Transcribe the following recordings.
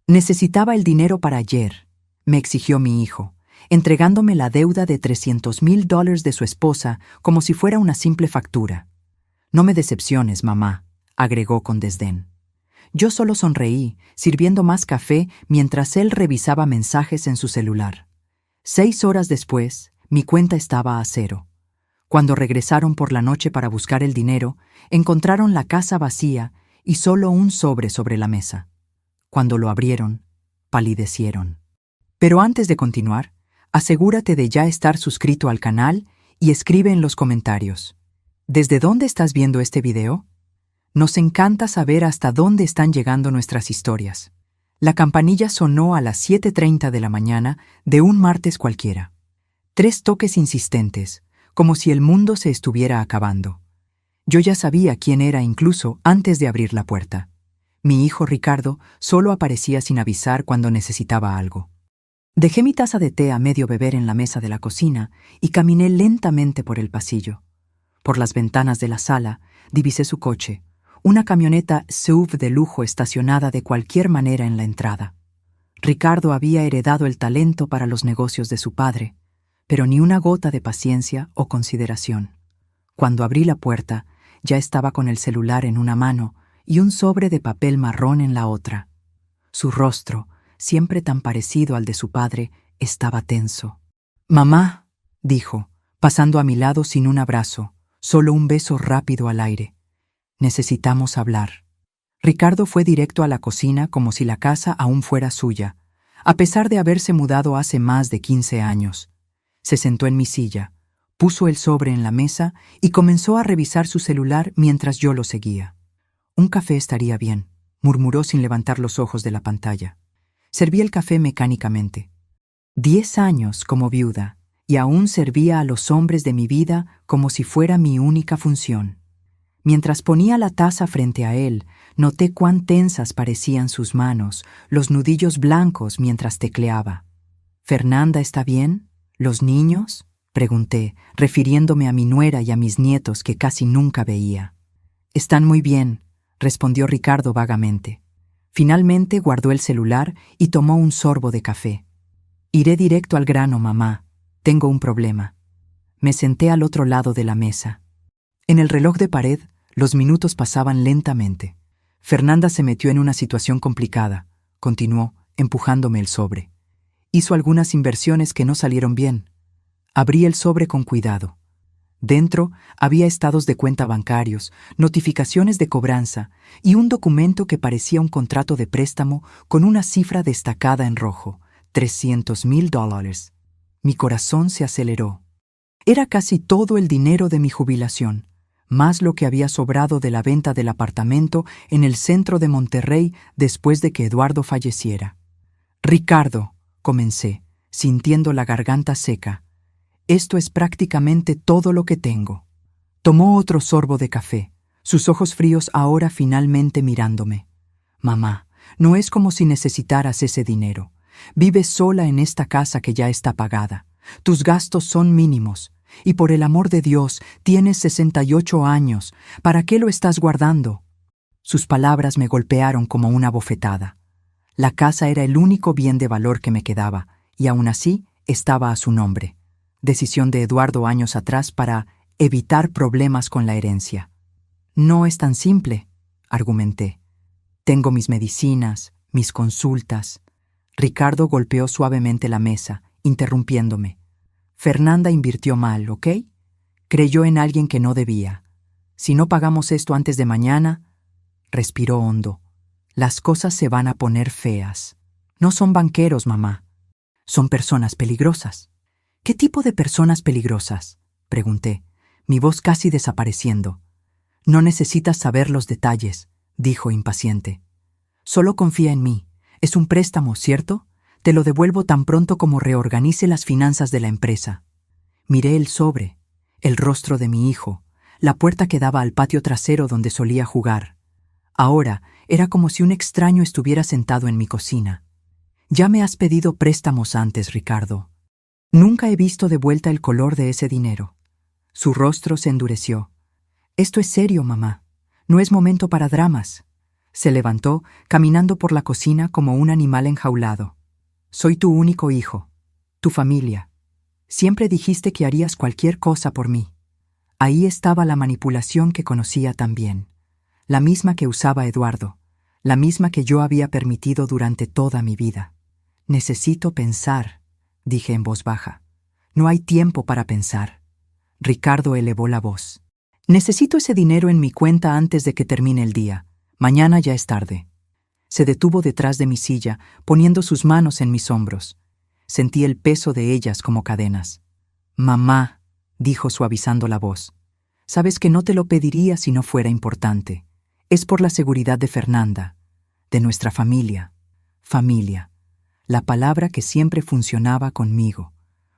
Necesitaba el dinero para ayer, me exigió mi hijo, entregándome la deuda de $300,000 de su esposa como si fuera una simple factura. No me decepciones, mamá, agregó con desdén. Yo solo sonreí, sirviendo más café mientras él revisaba mensajes en su celular. 6 horas después, mi cuenta estaba a cero. Cuando regresaron por la noche para buscar el dinero, encontraron la casa vacía y solo un sobre la mesa. Cuando lo abrieron, palidecieron. Pero antes de continuar, asegúrate de ya estar suscrito al canal y escribe en los comentarios. ¿Desde dónde estás viendo este video? Nos encanta saber hasta dónde están llegando nuestras historias. La campanilla sonó a las 7:30 de la mañana de un martes cualquiera. 3 toques insistentes, como si el mundo se estuviera acabando. Yo ya sabía quién era incluso antes de abrir la puerta. Mi hijo Ricardo solo aparecía sin avisar cuando necesitaba algo. Dejé mi taza de té a medio beber en la mesa de la cocina y caminé lentamente por el pasillo. Por las ventanas de la sala divisé su coche, una camioneta SUV de lujo estacionada de cualquier manera en la entrada. Ricardo había heredado el talento para los negocios de su padre, pero ni una gota de paciencia o consideración. Cuando abrí la puerta, ya estaba con el celular en una mano y un sobre de papel marrón en la otra. Su rostro, siempre tan parecido al de su padre, estaba tenso. «Mamá», dijo, pasando a mi lado sin un abrazo, solo un beso rápido al aire. «Necesitamos hablar». Ricardo fue directo a la cocina como si la casa aún fuera suya, a pesar de haberse mudado hace más de 15 años. Se sentó en mi silla, puso el sobre en la mesa y comenzó a revisar su celular mientras yo lo seguía. «Un café estaría bien», murmuró sin levantar los ojos de la pantalla. Serví el café mecánicamente. 10 años como viuda, y aún servía a los hombres de mi vida como si fuera mi única función. Mientras ponía la taza frente a él, noté cuán tensas parecían sus manos, los nudillos blancos mientras tecleaba. «¿Fernanda está bien? ¿Los niños?», pregunté, refiriéndome a mi nuera y a mis nietos que casi nunca veía. «Están muy bien», respondió Ricardo vagamente. Finalmente guardó el celular y tomó un sorbo de café. «Iré directo al grano, mamá. Tengo un problema». Me senté al otro lado de la mesa. En el reloj de pared, los minutos pasaban lentamente. «Fernanda se metió en una situación complicada», continuó, empujándome el sobre. «Hizo algunas inversiones que no salieron bien». Abrí el sobre con cuidado. Dentro había estados de cuenta bancarios, notificaciones de cobranza y un documento que parecía un contrato de préstamo con una cifra destacada en rojo, $300,000. Mi corazón se aceleró. Era casi todo el dinero de mi jubilación, más lo que había sobrado de la venta del apartamento en el centro de Monterrey después de que Eduardo falleciera. «Ricardo», comencé, sintiendo la garganta seca. «Esto es prácticamente todo lo que tengo». Tomó otro sorbo de café, sus ojos fríos ahora finalmente mirándome. «Mamá, no es como si necesitaras ese dinero. Vives sola en esta casa que ya está pagada. Tus gastos son mínimos. Y por el amor de Dios, tienes 68 años. ¿Para qué lo estás guardando?». Sus palabras me golpearon como una bofetada. La casa era el único bien de valor que me quedaba, y aún así estaba a su nombre. Decisión de Eduardo años atrás para evitar problemas con la herencia. «No es tan simple», argumenté. «Tengo mis medicinas, mis consultas». Ricardo golpeó suavemente la mesa, interrumpiéndome. «Fernanda invirtió mal, ¿ok? Creyó en alguien que no debía. Si no pagamos esto antes de mañana», respiró hondo, «las cosas se van a poner feas. No son banqueros, mamá. Son personas peligrosas». «¿Qué tipo de personas peligrosas?», pregunté, mi voz casi desapareciendo. «No necesitas saber los detalles», dijo impaciente. «Solo confía en mí. Es un préstamo, ¿cierto? Te lo devuelvo tan pronto como reorganice las finanzas de la empresa». Miré el sobre, el rostro de mi hijo, la puerta que daba al patio trasero donde solía jugar. Ahora era como si un extraño estuviera sentado en mi cocina. «Ya me has pedido préstamos antes, Ricardo. Nunca he visto de vuelta el color de ese dinero». Su rostro se endureció. «Esto es serio, mamá. No es momento para dramas. Se levantó, caminando por la cocina como un animal enjaulado. Soy tu único hijo, tu familia. Siempre dijiste que harías cualquier cosa por mí. Ahí estaba la manipulación que conocía tan bien, la misma que usaba Eduardo, la misma que yo había permitido durante toda mi vida. Necesito pensar, dije en voz baja. No hay tiempo para pensar. Ricardo elevó la voz. Necesito ese dinero en mi cuenta antes de que termine el día. Mañana ya es tarde. Se detuvo detrás de mi silla, poniendo sus manos en mis hombros. Sentí el peso de ellas como cadenas. Mamá, dijo suavizando la voz, sabes que no te lo pediría si no fuera importante. Es por la seguridad de Fernanda, de nuestra familia. Familia, la palabra que siempre funcionaba conmigo,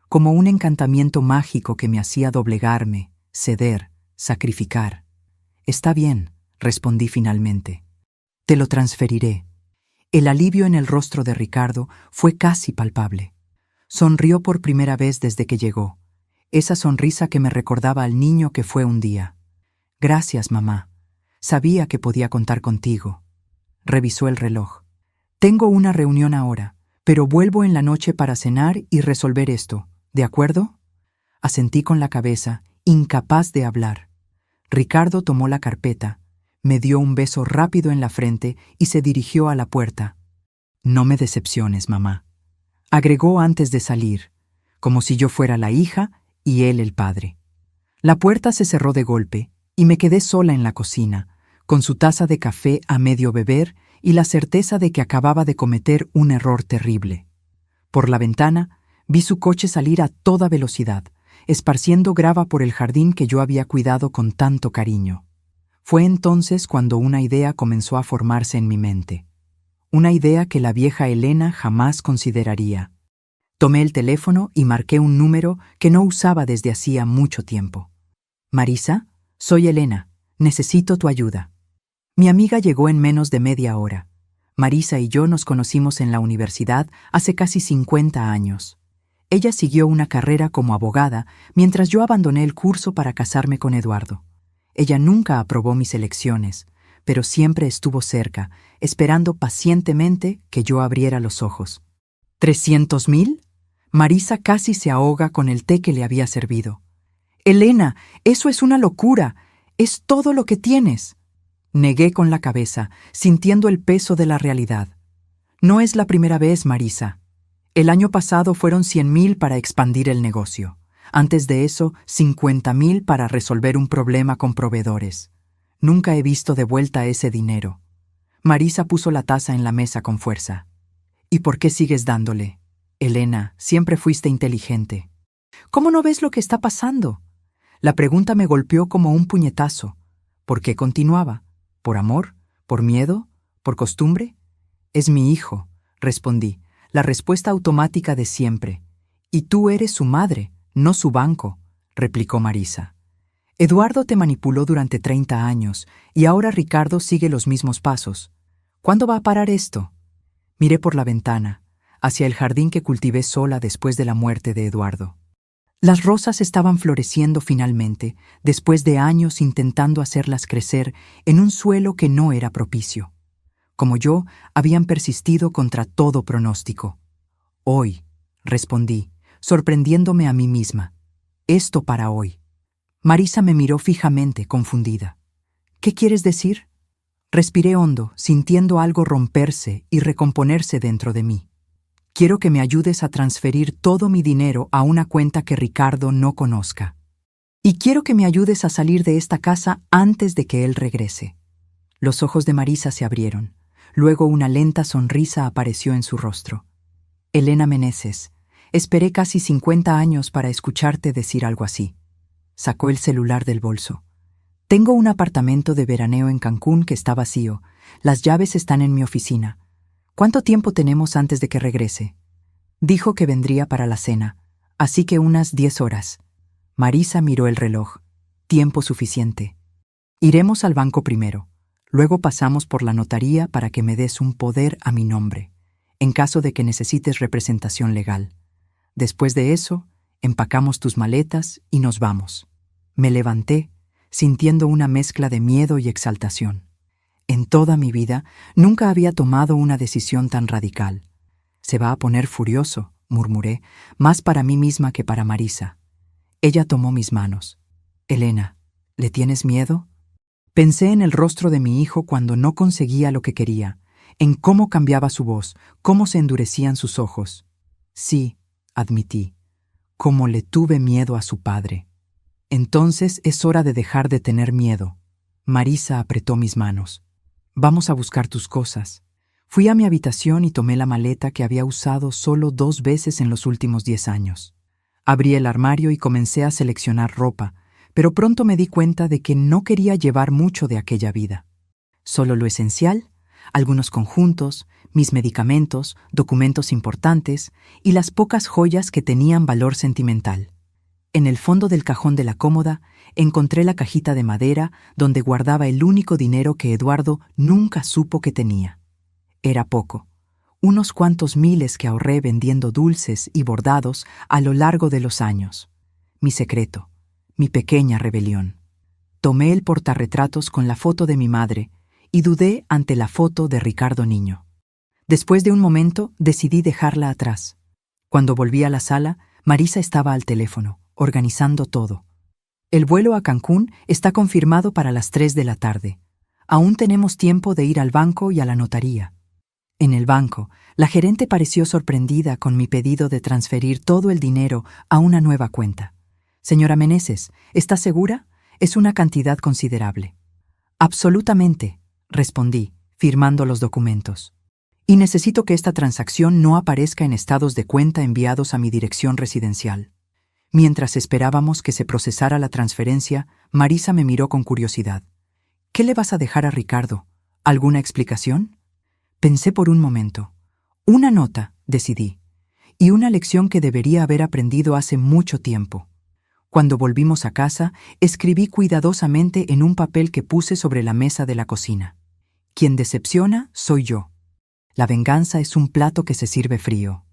como un encantamiento mágico que me hacía doblegarme, ceder, sacrificar. Está bien, respondí finalmente. Te lo transferiré. El alivio en el rostro de Ricardo fue casi palpable. Sonrió por primera vez desde que llegó, esa sonrisa que me recordaba al niño que fue un día. Gracias, mamá. Sabía que podía contar contigo. Revisó el reloj. Tengo una reunión ahora, pero vuelvo en la noche para cenar y resolver esto, ¿de acuerdo? Asentí con la cabeza, incapaz de hablar. Ricardo tomó la carpeta, me dio un beso rápido en la frente y se dirigió a la puerta. No me decepciones, mamá, agregó antes de salir, como si yo fuera la hija y él el padre. La puerta se cerró de golpe y me quedé sola en la cocina, con su taza de café a medio beber y la certeza de que acababa de cometer un error terrible. Por la ventana vi su coche salir a toda velocidad, esparciendo grava por el jardín que yo había cuidado con tanto cariño. Fue entonces cuando una idea comenzó a formarse en mi mente. Una idea que la vieja Elena jamás consideraría. Tomé el teléfono y marqué un número que no usaba desde hacía mucho tiempo. Marisa, soy Elena. Necesito tu ayuda. Mi amiga llegó en menos de media hora. Marisa y yo nos conocimos en la universidad hace casi 50 años. Ella siguió una carrera como abogada, mientras yo abandoné el curso para casarme con Eduardo. Ella nunca aprobó mis elecciones, pero siempre estuvo cerca, esperando pacientemente que yo abriera los ojos. ¿300,000? Marisa casi se ahoga con el té que le había servido. Elena, eso es una locura. Es todo lo que tienes. Negué con la cabeza, sintiendo el peso de la realidad. No es la primera vez, Marisa. El año pasado fueron 100,000 para expandir el negocio. Antes de eso, 50,000 para resolver un problema con proveedores. Nunca he visto de vuelta ese dinero. Marisa puso la taza en la mesa con fuerza. ¿Y por qué sigues dándole? Elena, siempre fuiste inteligente. ¿Cómo no ves lo que está pasando? La pregunta me golpeó como un puñetazo. ¿Por qué continuaba? ¿Por amor? ¿Por miedo? ¿Por costumbre? Es mi hijo, respondí, la respuesta automática de siempre. Y tú eres su madre, no su banco, replicó Marisa. Eduardo te manipuló durante 30 años y ahora Ricardo sigue los mismos pasos. ¿Cuándo va a parar esto? Miré por la ventana, hacia el jardín que cultivé sola después de la muerte de Eduardo. Las rosas estaban floreciendo finalmente, después de años intentando hacerlas crecer en un suelo que no era propicio. Como yo, habían persistido contra todo pronóstico. Hoy, respondí, sorprendiéndome a mí misma. Esto para hoy. Marisa me miró fijamente, confundida. ¿Qué quieres decir? Respiré hondo, sintiendo algo romperse y recomponerse dentro de mí. Quiero que me ayudes a transferir todo mi dinero a una cuenta que Ricardo no conozca. Y quiero que me ayudes a salir de esta casa antes de que él regrese. Los ojos de Marisa se abrieron. Luego una lenta sonrisa apareció en su rostro. Elena Meneses, esperé casi 50 años para escucharte decir algo así. Sacó el celular del bolso. Tengo un apartamento de veraneo en Cancún que está vacío. Las llaves están en mi oficina. ¿Cuánto tiempo tenemos antes de que regrese? Dijo que vendría para la cena, así que unas 10 horas. Marisa miró el reloj. Tiempo suficiente. Iremos al banco primero. Luego pasamos por la notaría para que me des un poder a mi nombre, en caso de que necesites representación legal. Después de eso, empacamos tus maletas y nos vamos. Me levanté, sintiendo una mezcla de miedo y exaltación. En toda mi vida nunca había tomado una decisión tan radical. Se va a poner furioso, murmuré, más para mí misma que para Marisa. Ella tomó mis manos. Elena, ¿le tienes miedo? Pensé en el rostro de mi hijo cuando no conseguía lo que quería, en cómo cambiaba su voz, cómo se endurecían sus ojos. Sí, admití, como le tuve miedo a su padre. Entonces es hora de dejar de tener miedo. Marisa apretó mis manos. Vamos a buscar tus cosas. Fui a mi habitación y tomé la maleta que había usado solo 2 veces en los últimos 10 años. Abrí el armario y comencé a seleccionar ropa, pero pronto me di cuenta de que no quería llevar mucho de aquella vida. Solo lo esencial, algunos conjuntos, mis medicamentos, documentos importantes y las pocas joyas que tenían valor sentimental. En el fondo del cajón de la cómoda encontré la cajita de madera donde guardaba el único dinero que Eduardo nunca supo que tenía. Era poco, unos cuantos miles que ahorré vendiendo dulces y bordados a lo largo de los años. Mi secreto, mi pequeña rebelión. Tomé el portarretratos con la foto de mi madre y dudé ante la foto de Ricardo niño. Después de un momento decidí dejarla atrás. Cuando volví a la sala, Marisa estaba al teléfono, organizando todo. El vuelo a Cancún está confirmado para las 3 de la tarde. Aún tenemos tiempo de ir al banco y a la notaría. En el banco, la gerente pareció sorprendida con mi pedido de transferir todo el dinero a una nueva cuenta. Señora Meneses, ¿está segura? Es una cantidad considerable. Absolutamente, respondí, firmando los documentos. Y necesito que esta transacción no aparezca en estados de cuenta enviados a mi dirección residencial. Mientras esperábamos que se procesara la transferencia, Marisa me miró con curiosidad. ¿Qué le vas a dejar a Ricardo? ¿Alguna explicación? Pensé por un momento. Una nota, decidí, y una lección que debería haber aprendido hace mucho tiempo. Cuando volvimos a casa, escribí cuidadosamente en un papel que puse sobre la mesa de la cocina. Quien decepciona soy yo. La venganza es un plato que se sirve frío.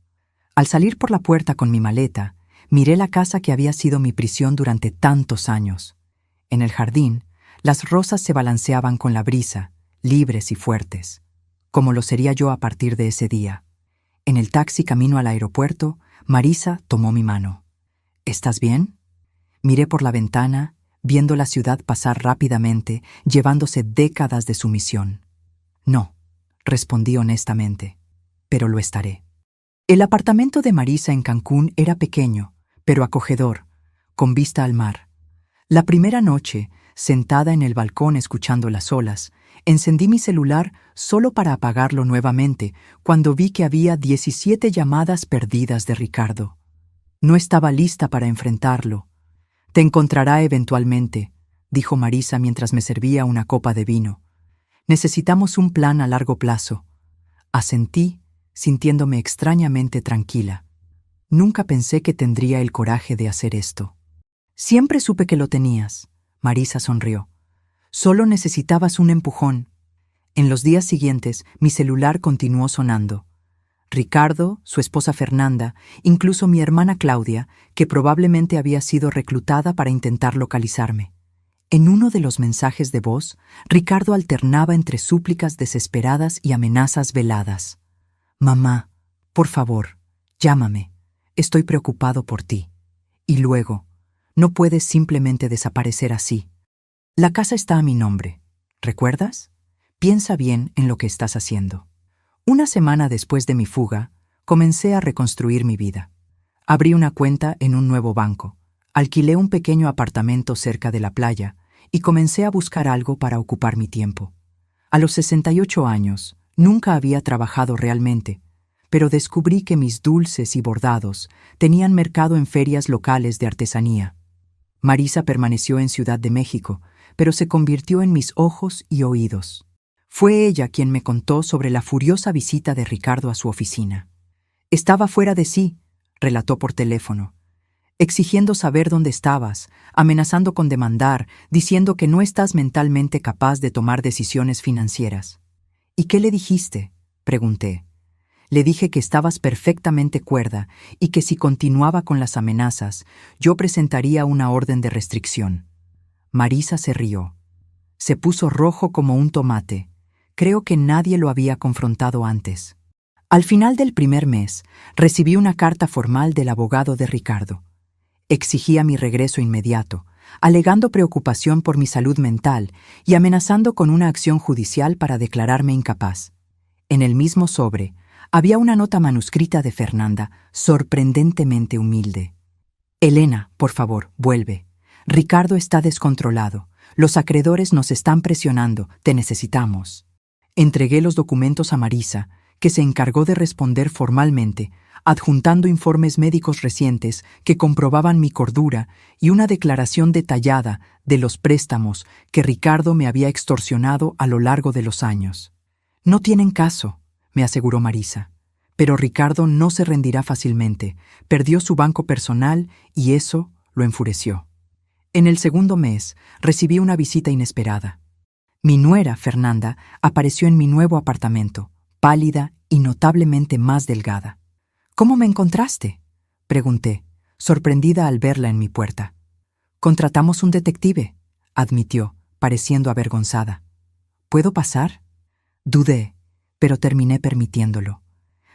Al salir por la puerta con mi maleta, miré la casa que había sido mi prisión durante tantos años. En el jardín, las rosas se balanceaban con la brisa, libres y fuertes, como lo sería yo a partir de ese día. En el taxi camino al aeropuerto, Marisa tomó mi mano. ¿Estás bien? Miré por la ventana, viendo la ciudad pasar rápidamente, llevándose décadas de sumisión. No, respondí honestamente, pero lo estaré. El apartamento de Marisa en Cancún era pequeño, pero acogedor, con vista al mar. La primera noche, sentada en el balcón escuchando las olas, encendí mi celular solo para apagarlo nuevamente cuando vi que había 17 llamadas perdidas de Ricardo. No estaba lista para enfrentarlo. Te encontrará eventualmente, dijo Marisa mientras me servía una copa de vino. Necesitamos un plan a largo plazo. Asentí, sintiéndome extrañamente tranquila. Nunca pensé que tendría el coraje de hacer esto. Siempre supe que lo tenías, Marisa sonrió. Solo necesitabas un empujón. En los días siguientes, mi celular continuó sonando. Ricardo, su esposa Fernanda, incluso mi hermana Claudia, que probablemente había sido reclutada para intentar localizarme. En uno de los mensajes de voz, Ricardo alternaba entre súplicas desesperadas y amenazas veladas. «Mamá, por favor, llámame. Estoy preocupado por ti». Y luego, «No puedes simplemente desaparecer así. La casa está a mi nombre. ¿Recuerdas? Piensa bien en lo que estás haciendo». Una semana después de mi fuga, comencé a reconstruir mi vida. Abrí una cuenta en un nuevo banco, alquilé un pequeño apartamento cerca de la playa y comencé a buscar algo para ocupar mi tiempo. A los 68 años, nunca había trabajado realmente, pero descubrí que mis dulces y bordados tenían mercado en ferias locales de artesanía. Marisa permaneció en Ciudad de México, pero se convirtió en mis ojos y oídos. Fue ella quien me contó sobre la furiosa visita de Ricardo a su oficina. Estaba fuera de sí, relató por teléfono, exigiendo saber dónde estabas, amenazando con demandar, diciendo que no estás mentalmente capaz de tomar decisiones financieras. ¿Y qué le dijiste?, pregunté. Le dije que estabas perfectamente cuerda y que si continuaba con las amenazas, yo presentaría una orden de restricción. Marisa se rió. Se puso rojo como un tomate. Creo que nadie lo había confrontado antes. Al final del primer mes, recibí una carta formal del abogado de Ricardo. Exigía mi regreso inmediato, alegando preocupación por mi salud mental y amenazando con una acción judicial para declararme incapaz. En el mismo sobre, había una nota manuscrita de Fernanda, sorprendentemente humilde. Elena, por favor, vuelve. Ricardo está descontrolado. Los acreedores nos están presionando. Te necesitamos. Entregué los documentos a Marisa, que se encargó de responder formalmente, adjuntando informes médicos recientes que comprobaban mi cordura y una declaración detallada de los préstamos que Ricardo me había extorsionado a lo largo de los años. No tienen caso, me aseguró Marisa. Pero Ricardo no se rendirá fácilmente. Perdió su banco personal y eso lo enfureció. En el segundo mes, recibí una visita inesperada. Mi nuera, Fernanda, apareció en mi nuevo apartamento, pálida y notablemente más delgada. «¿Cómo me encontraste?», pregunté, sorprendida al verla en mi puerta. «Contratamos un detective», admitió, pareciendo avergonzada. «¿Puedo pasar?». Dudé, pero terminé permitiéndolo.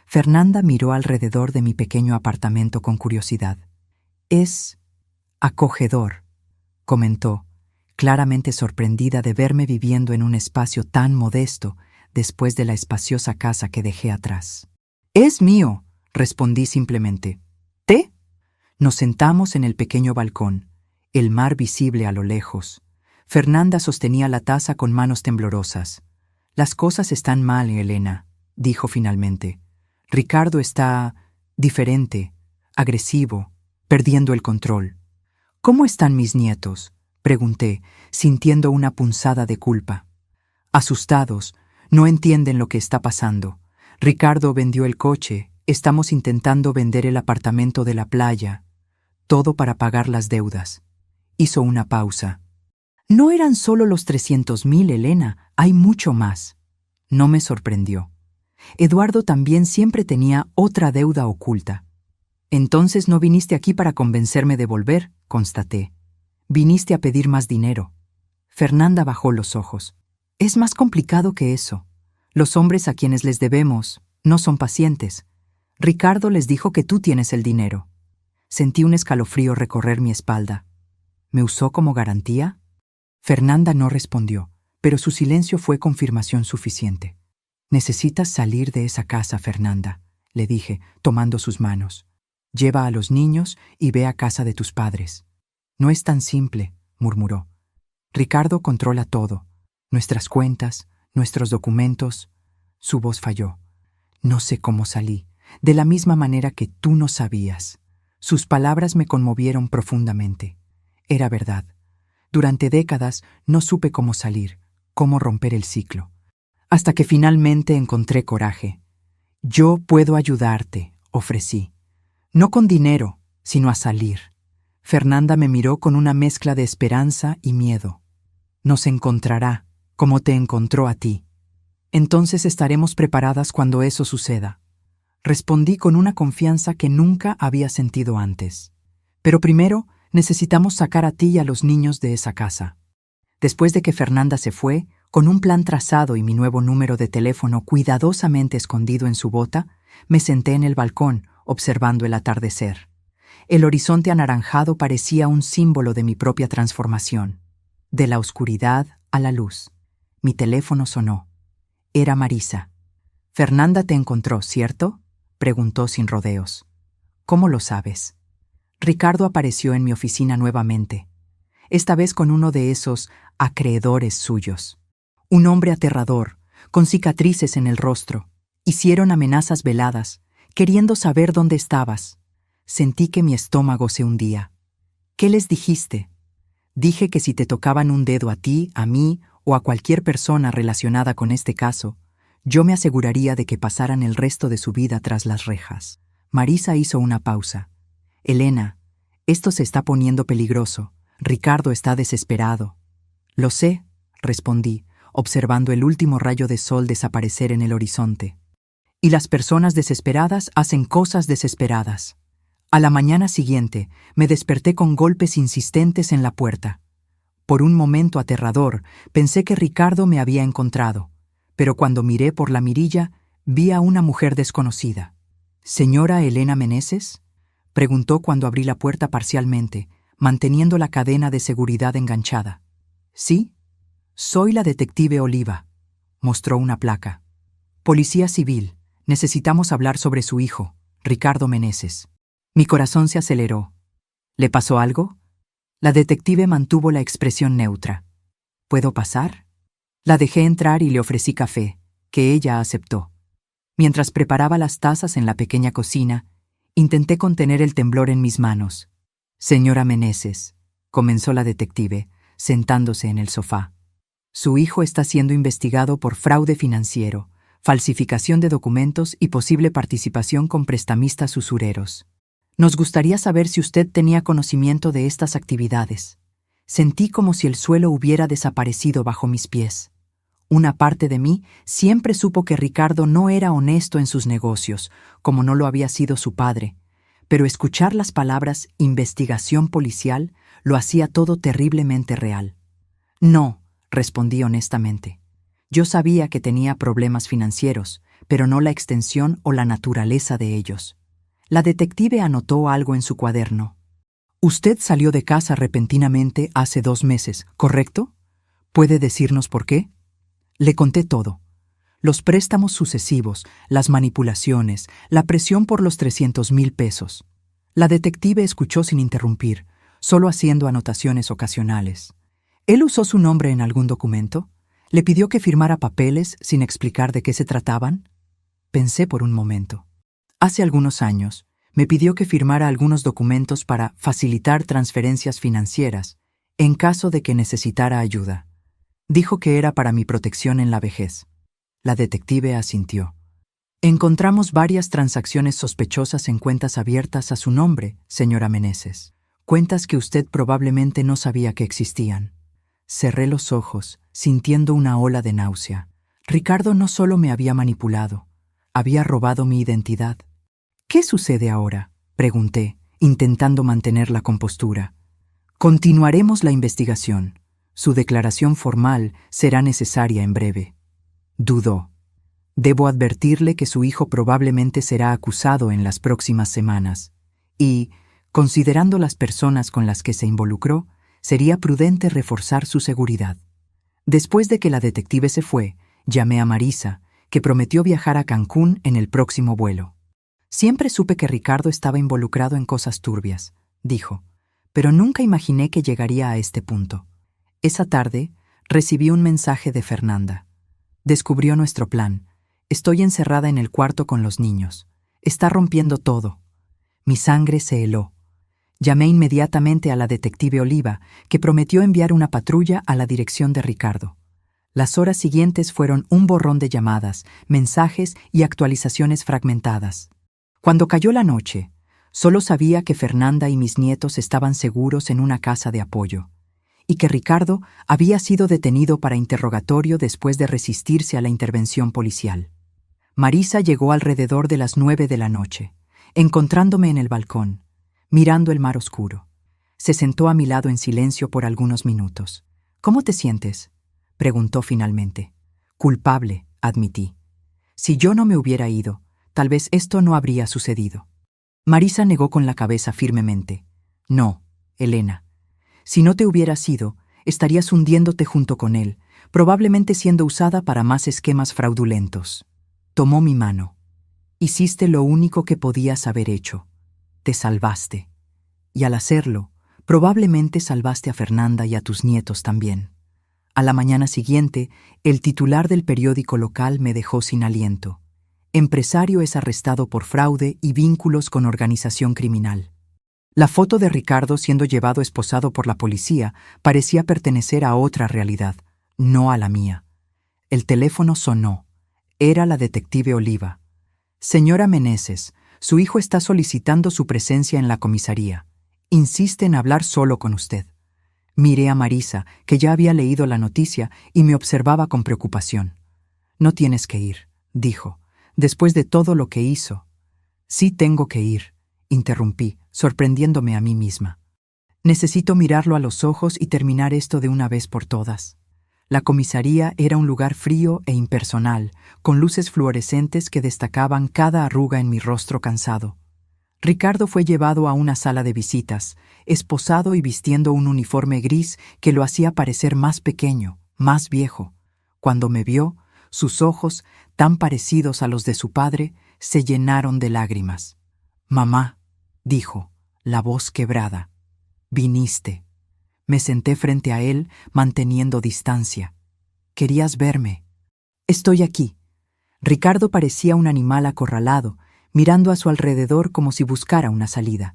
Fernanda miró alrededor de mi pequeño apartamento con curiosidad. «Es acogedor», comentó, claramente sorprendida de verme viviendo en un espacio tan modesto después de la espaciosa casa que dejé atrás. «Es mío», respondí simplemente. «¿Té?». Nos sentamos en el pequeño balcón, el mar visible a lo lejos. Fernanda sostenía la taza con manos temblorosas. «Las cosas están mal, Elena», dijo finalmente. «Ricardo está diferente, agresivo, perdiendo el control». «¿Cómo están mis nietos?», pregunté, sintiendo una punzada de culpa. «Asustados, no entienden lo que está pasando. Ricardo vendió el coche, estamos intentando vender el apartamento de la playa. Todo para pagar las deudas». Hizo una pausa. «No eran solo los 300,000, Elena, hay mucho más». No me sorprendió. Eduardo también siempre tenía otra deuda oculta. «Entonces no viniste aquí para convencerme de volver», constaté. «Viniste a pedir más dinero». Fernanda bajó los ojos. «Es más complicado que eso. Los hombres a quienes les debemos no son pacientes. Ricardo les dijo que tú tienes el dinero». Sentí un escalofrío recorrer mi espalda. ¿Me usó como garantía? Fernanda no respondió, pero su silencio fue confirmación suficiente. «Necesitas salir de esa casa, Fernanda», le dije, tomando sus manos. «Lleva a los niños y ve a casa de tus padres». «No es tan simple», murmuró. «Ricardo controla todo. Nuestras cuentas, nuestros documentos». Su voz falló. «No sé cómo salí, de la misma manera que tú no sabías». Sus palabras me conmovieron profundamente. Era verdad. Durante décadas no supe cómo salir, cómo romper el ciclo. Hasta que finalmente encontré coraje. «Yo puedo ayudarte», ofrecí. «No con dinero, sino a salir». Fernanda me miró con una mezcla de esperanza y miedo. «Nos encontrará, como te encontró a ti. Entonces estaremos preparadas cuando eso suceda». Respondí con una confianza que nunca había sentido antes. «Pero primero necesitamos sacar a ti y a los niños de esa casa». Después de que Fernanda se fue, con un plan trazado y mi nuevo número de teléfono cuidadosamente escondido en su bota, me senté en el balcón, observando el atardecer. El horizonte anaranjado parecía un símbolo de mi propia transformación. De la oscuridad a la luz. Mi teléfono sonó. Era Marisa. «Fernanda te encontró, ¿cierto?», preguntó sin rodeos. «¿Cómo lo sabes?». Ricardo apareció en mi oficina nuevamente, esta vez con uno de esos acreedores suyos. Un hombre aterrador, con cicatrices en el rostro. Hicieron amenazas veladas, queriendo saber dónde estabas. Sentí que mi estómago se hundía. «¿Qué les dijiste?». «Dije que si te tocaban un dedo a ti, a mí o a cualquier persona relacionada con este caso, yo me aseguraría de que pasaran el resto de su vida tras las rejas». Marisa hizo una pausa. «Elena, esto se está poniendo peligroso. Ricardo está desesperado». «Lo sé», respondí, observando el último rayo de sol desaparecer en el horizonte. «Y las personas desesperadas hacen cosas desesperadas». A la mañana siguiente me desperté con golpes insistentes en la puerta. Por un momento aterrador pensé que Ricardo me había encontrado, pero cuando miré por la mirilla, vi a una mujer desconocida. ¿Señora Elena Meneses?, preguntó cuando abrí la puerta parcialmente, manteniendo la cadena de seguridad enganchada. Sí, soy la detective Oliva, mostró una placa. Policía civil, necesitamos hablar sobre su hijo, Ricardo Meneses. Mi corazón se aceleró. ¿Le pasó algo? La detective mantuvo la expresión neutra. ¿Puedo pasar? La dejé entrar y le ofrecí café, que ella aceptó. Mientras preparaba las tazas en la pequeña cocina, intenté contener el temblor en mis manos. Señora Meneses, comenzó la detective, sentándose en el sofá. Su hijo está siendo investigado por fraude financiero, falsificación de documentos y posible participación con prestamistas usureros. Nos gustaría saber si usted tenía conocimiento de estas actividades. Sentí como si el suelo hubiera desaparecido bajo mis pies. Una parte de mí siempre supo que Ricardo no era honesto en sus negocios, como no lo había sido su padre, pero escuchar las palabras investigación policial lo hacía todo terriblemente real. No, respondí honestamente. Yo sabía que tenía problemas financieros, pero no la extensión o la naturaleza de ellos. La detective anotó algo en su cuaderno. Usted salió de casa repentinamente hace 2 meses, ¿correcto? ¿Puede decirnos por qué? Le conté todo. Los préstamos sucesivos, las manipulaciones, la presión por los 300,000 pesos. La detective escuchó sin interrumpir, solo haciendo anotaciones ocasionales. ¿Él usó su nombre en algún documento? ¿Le pidió que firmara papeles sin explicar de qué se trataban? Pensé por un momento. Hace algunos años, me pidió que firmara algunos documentos para facilitar transferencias financieras, en caso de que necesitara ayuda. Dijo que era para mi protección en la vejez. La detective asintió. Encontramos varias transacciones sospechosas en cuentas abiertas a su nombre, señora Meneses. Cuentas que usted probablemente no sabía que existían. Cerré los ojos, sintiendo una ola de náusea. Ricardo no solo me había manipulado, había robado mi identidad. ¿Qué sucede ahora?, pregunté, intentando mantener la compostura. Continuaremos la investigación. Su declaración formal será necesaria en breve. Dudó. Debo advertirle que su hijo probablemente será acusado en las próximas semanas y, considerando las personas con las que se involucró, sería prudente reforzar su seguridad. Después de que la detective se fue, llamé a Marisa, que prometió viajar a Cancún en el próximo vuelo. Siempre supe que Ricardo estaba involucrado en cosas turbias, dijo, pero nunca imaginé que llegaría a este punto. Esa tarde, recibí un mensaje de Fernanda. Descubrió nuestro plan. Estoy encerrada en el cuarto con los niños. Está rompiendo todo. Mi sangre se heló. Llamé inmediatamente a la detective Oliva, que prometió enviar una patrulla a la dirección de Ricardo. Las horas siguientes fueron un borrón de llamadas, mensajes y actualizaciones fragmentadas. Cuando cayó la noche, solo sabía que Fernanda y mis nietos estaban seguros en una casa de apoyo, y que Ricardo había sido detenido para interrogatorio después de resistirse a la intervención policial. Marisa llegó alrededor de las 9 de la noche, encontrándome en el balcón, mirando el mar oscuro. Se sentó a mi lado en silencio por algunos minutos. ¿Cómo te sientes?, preguntó finalmente. Culpable, admití. Si yo no me hubiera ido, tal vez esto no habría sucedido. Marisa negó con la cabeza firmemente. No, Elena. Si no te hubieras ido, estarías hundiéndote junto con él, probablemente siendo usada para más esquemas fraudulentos. Tomó mi mano. Hiciste lo único que podías haber hecho. Te salvaste. Y al hacerlo, probablemente salvaste a Fernanda y a tus nietos también. A la mañana siguiente, el titular del periódico local me dejó sin aliento. Empresario es arrestado por fraude y vínculos con organización criminal. La foto de Ricardo siendo llevado esposado por la policía parecía pertenecer a otra realidad, no a la mía. El teléfono sonó. Era la detective Oliva. Señora Meneses, su hijo está solicitando su presencia en la comisaría. Insiste en hablar solo con usted. Miré a Marisa, que ya había leído la noticia y me observaba con preocupación. No tienes que ir, dijo, después de todo lo que hizo. Sí tengo que ir, interrumpí, sorprendiéndome a mí misma. Necesito mirarlo a los ojos y terminar esto de una vez por todas. La comisaría era un lugar frío e impersonal, con luces fluorescentes que destacaban cada arruga en mi rostro cansado. Ricardo fue llevado a una sala de visitas, esposado y vistiendo un uniforme gris que lo hacía parecer más pequeño, más viejo. Cuando me vio, sus ojos, tan parecidos a los de su padre, se llenaron de lágrimas. «Mamá», dijo, la voz quebrada, «viniste». Me senté frente a él, manteniendo distancia. «Querías verme». «Estoy aquí». Ricardo parecía un animal acorralado, mirando a su alrededor como si buscara una salida.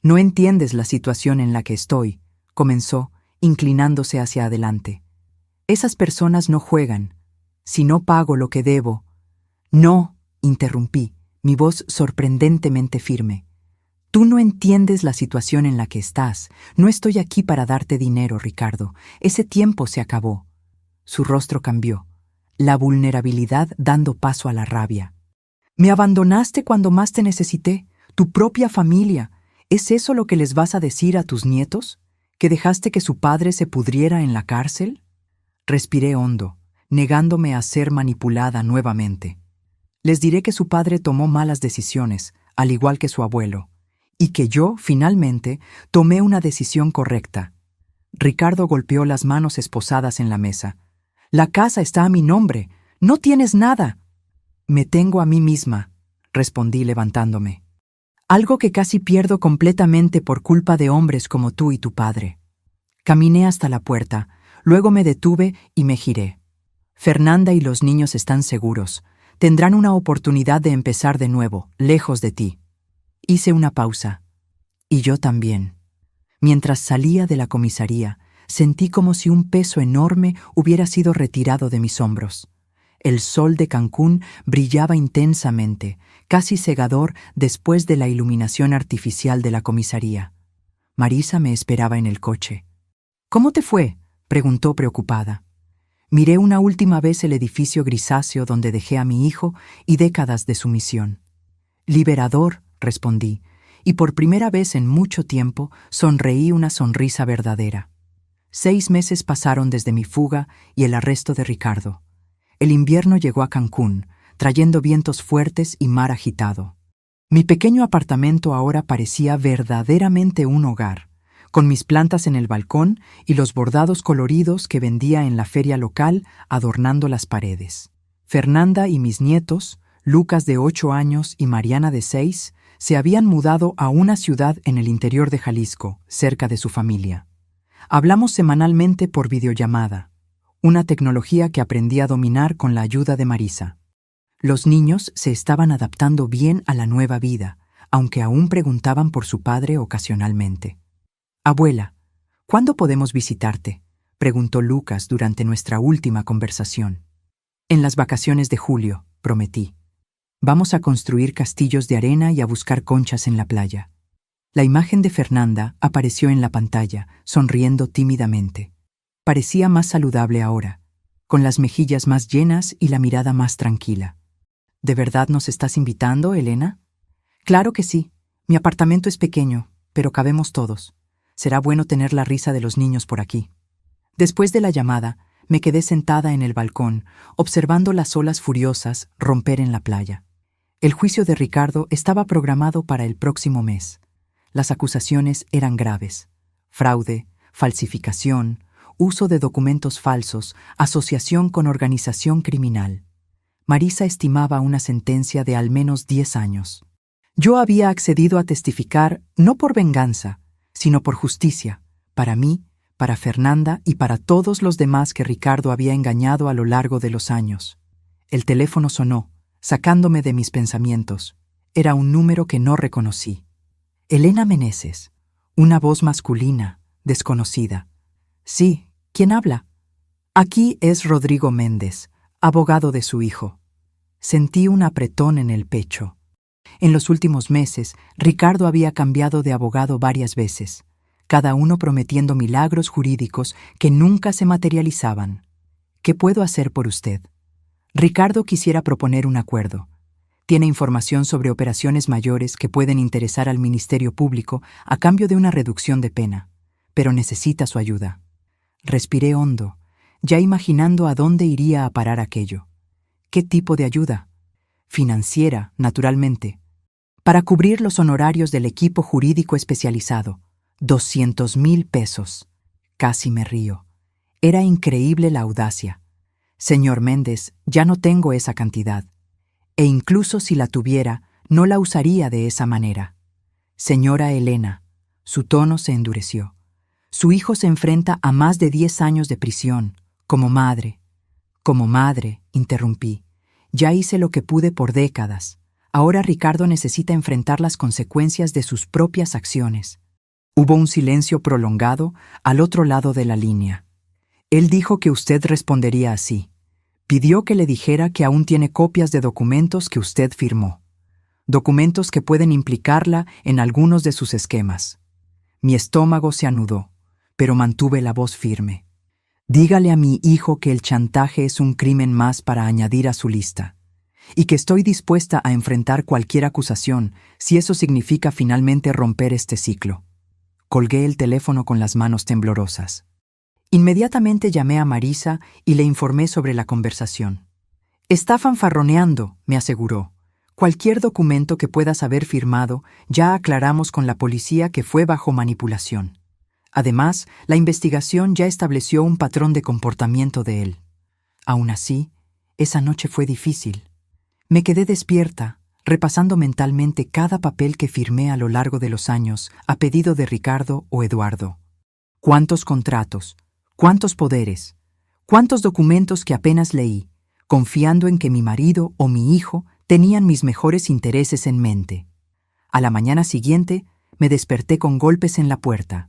«No entiendes la situación en la que estoy», comenzó, inclinándose hacia adelante. «Esas personas no juegan. Si no pago lo que debo». «No», interrumpí, mi voz sorprendentemente firme. «Tú no entiendes la situación en la que estás. No estoy aquí para darte dinero, Ricardo. Ese tiempo se acabó». Su rostro cambió, la vulnerabilidad dando paso a la rabia. «Me abandonaste cuando más te necesité, tu propia familia. ¿Es eso lo que les vas a decir a tus nietos? ¿Que dejaste que su padre se pudriera en la cárcel?» Respiré hondo, negándome a ser manipulada nuevamente. «Les diré que su padre tomó malas decisiones, al igual que su abuelo, y que yo, finalmente, tomé una decisión correcta». Ricardo golpeó las manos esposadas en la mesa. «La casa está a mi nombre. No tienes nada». «Me tengo a mí misma», respondí levantándome. «Algo que casi pierdo completamente por culpa de hombres como tú y tu padre». Caminé hasta la puerta, luego me detuve y me giré. «Fernanda y los niños están seguros. Tendrán una oportunidad de empezar de nuevo, lejos de ti». Hice una pausa. «Y yo también». Mientras salía de la comisaría, sentí como si un peso enorme hubiera sido retirado de mis hombros. El sol de Cancún brillaba intensamente, casi cegador después de la iluminación artificial de la comisaría. Marisa me esperaba en el coche. «¿Cómo te fue?», preguntó preocupada. Miré una última vez el edificio grisáceo donde dejé a mi hijo y décadas de sumisión. «Liberador», respondí, y por primera vez en mucho tiempo sonreí una sonrisa verdadera. 6 meses pasaron desde mi fuga y el arresto de Ricardo. El invierno llegó a Cancún, trayendo vientos fuertes y mar agitado. Mi pequeño apartamento ahora parecía verdaderamente un hogar, con mis plantas en el balcón y los bordados coloridos que vendía en la feria local adornando las paredes. Fernanda y mis nietos, Lucas de 8 años y Mariana de 6, se habían mudado a una ciudad en el interior de Jalisco, cerca de su familia. Hablamos semanalmente por videollamada, una tecnología que aprendí a dominar con la ayuda de Marisa. Los niños se estaban adaptando bien a la nueva vida, aunque aún preguntaban por su padre ocasionalmente. «Abuela, ¿cuándo podemos visitarte?», preguntó Lucas durante nuestra última conversación. «En las vacaciones de julio», prometí. «Vamos a construir castillos de arena y a buscar conchas en la playa». La imagen de Fernanda apareció en la pantalla, sonriendo tímidamente. Parecía más saludable ahora, con las mejillas más llenas y la mirada más tranquila. «¿De verdad nos estás invitando, Elena?» «Claro que sí. Mi apartamento es pequeño, pero cabemos todos. Será bueno tener la risa de los niños por aquí». Después de la llamada, me quedé sentada en el balcón, observando las olas furiosas romper en la playa. El juicio de Ricardo estaba programado para el próximo mes. Las acusaciones eran graves: fraude, falsificación, uso de documentos falsos, asociación con organización criminal. Marisa estimaba una sentencia de al menos 10 años. Yo había accedido a testificar no por venganza, sino por justicia, para mí, para Fernanda y para todos los demás que Ricardo había engañado a lo largo de los años. El teléfono sonó, sacándome de mis pensamientos. Era un número que no reconocí. Elena Meneses, una voz masculina, desconocida. «Sí, ¿quién habla?» «Aquí es Rodrigo Méndez, abogado de su hijo». Sentí un apretón en el pecho. En los últimos meses, Ricardo había cambiado de abogado varias veces, cada uno prometiendo milagros jurídicos que nunca se materializaban. «¿Qué puedo hacer por usted?» Ricardo quisiera proponer un acuerdo. Tiene información sobre operaciones mayores que pueden interesar al Ministerio Público a cambio de una reducción de pena, pero necesita su ayuda. Respiré hondo, ya imaginando a dónde iría a parar aquello. ¿Qué tipo de ayuda? Financiera, naturalmente. Para cubrir los honorarios del equipo jurídico especializado. 200,000 pesos. Casi me río. Era increíble la audacia. Señor Méndez, ya no tengo esa cantidad. E incluso si la tuviera, no la usaría de esa manera. Señora Elena, su tono se endureció. Su hijo se enfrenta a más de 10 años de prisión. Como madre, interrumpí. Ya hice lo que pude por décadas. Ahora Ricardo necesita enfrentar las consecuencias de sus propias acciones. Hubo un silencio prolongado al otro lado de la línea. Él dijo que usted respondería así. Pidió que le dijera que aún tiene copias de documentos que usted firmó. Documentos que pueden implicarla en algunos de sus esquemas. Mi estómago se anudó, pero mantuve la voz firme. Dígale a mi hijo que el chantaje es un crimen más para añadir a su lista, y que estoy dispuesta a enfrentar cualquier acusación si eso significa finalmente romper este ciclo. Colgué el teléfono con las manos temblorosas. Inmediatamente llamé a Marisa y le informé sobre la conversación. Está fanfarroneando, me aseguró. Cualquier documento que puedas haber firmado, ya aclaramos con la policía que fue bajo manipulación. Además, la investigación ya estableció un patrón de comportamiento de él. Aún así, esa noche fue difícil. Me quedé despierta, repasando mentalmente cada papel que firmé a lo largo de los años a pedido de Ricardo o Eduardo. ¿Cuántos contratos? ¿Cuántos poderes? ¿Cuántos documentos que apenas leí, confiando en que mi marido o mi hijo tenían mis mejores intereses en mente? A la mañana siguiente, me desperté con golpes en la puerta.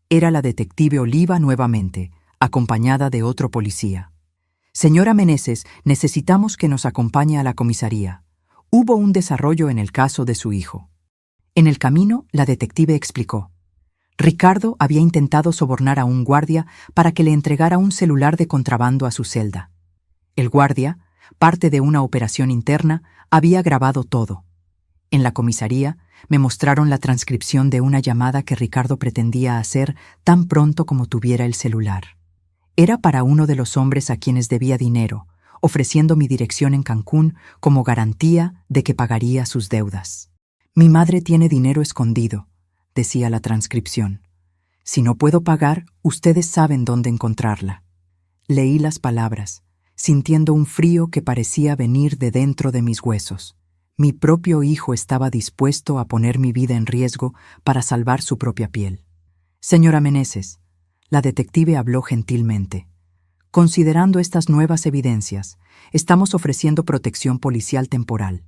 Era la detective Oliva nuevamente, acompañada de otro policía. Señora Meneses, necesitamos que nos acompañe a la comisaría. Hubo un desarrollo en el caso de su hijo. En el camino, la detective explicó. Ricardo había intentado sobornar a un guardia para que le entregara un celular de contrabando a su celda. El guardia, parte de una operación interna, había grabado todo. En la comisaría, me mostraron la transcripción de una llamada que Ricardo pretendía hacer tan pronto como tuviera el celular. Era para uno de los hombres a quienes debía dinero, ofreciendo mi dirección en Cancún como garantía de que pagaría sus deudas. Mi madre tiene dinero escondido, decía la transcripción. Si no puedo pagar, ustedes saben dónde encontrarla. Leí las palabras, sintiendo un frío que parecía venir de dentro de mis huesos. Mi propio hijo estaba dispuesto a poner mi vida en riesgo para salvar su propia piel. Señora Meneses, la detective habló gentilmente. Considerando estas nuevas evidencias, estamos ofreciendo protección policial temporal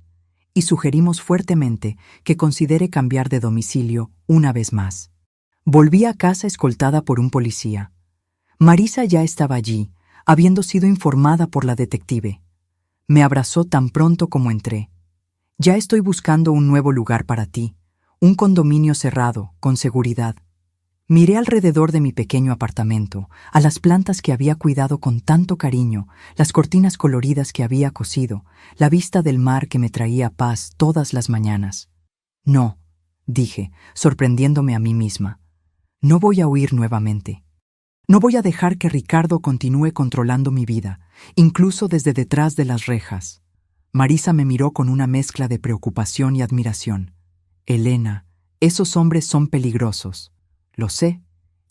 y sugerimos fuertemente que considere cambiar de domicilio una vez más. Volví a casa escoltada por un policía. Marisa ya estaba allí, habiendo sido informada por la detective. Me abrazó tan pronto como entré. Ya estoy buscando un nuevo lugar para ti, un condominio cerrado, con seguridad. Miré alrededor de mi pequeño apartamento, a las plantas que había cuidado con tanto cariño, las cortinas coloridas que había cosido, la vista del mar que me traía paz todas las mañanas. No, dije, sorprendiéndome a mí misma. No voy a huir nuevamente. No voy a dejar que Ricardo continúe controlando mi vida, incluso desde detrás de las rejas. Marisa me miró con una mezcla de preocupación y admiración. Elena, esos hombres son peligrosos. Lo sé,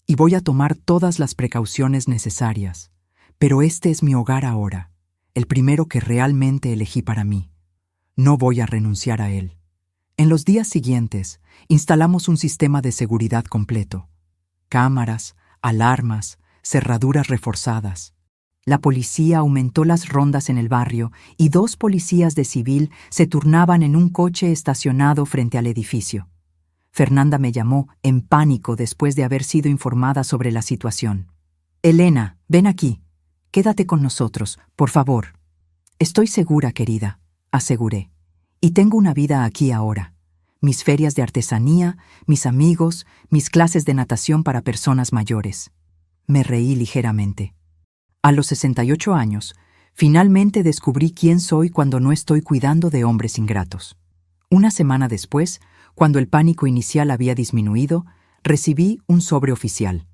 y voy a tomar todas las precauciones necesarias. Pero este es mi hogar ahora, el primero que realmente elegí para mí. No voy a renunciar a él. En los días siguientes, instalamos un sistema de seguridad completo. Cámaras, alarmas, cerraduras reforzadas. La policía aumentó las rondas en el barrio y 2 policías de civil se turnaban en un coche estacionado frente al edificio. Fernanda me llamó en pánico después de haber sido informada sobre la situación. Elena, ven aquí. Quédate con nosotros, por favor. Estoy segura, querida, aseguré. Y tengo una vida aquí ahora. Mis ferias de artesanía, mis amigos, mis clases de natación para personas mayores. Me reí ligeramente. A los 68 años, finalmente descubrí quién soy cuando no estoy cuidando de hombres ingratos. Una semana después, cuando el pánico inicial había disminuido, recibí un sobre oficial.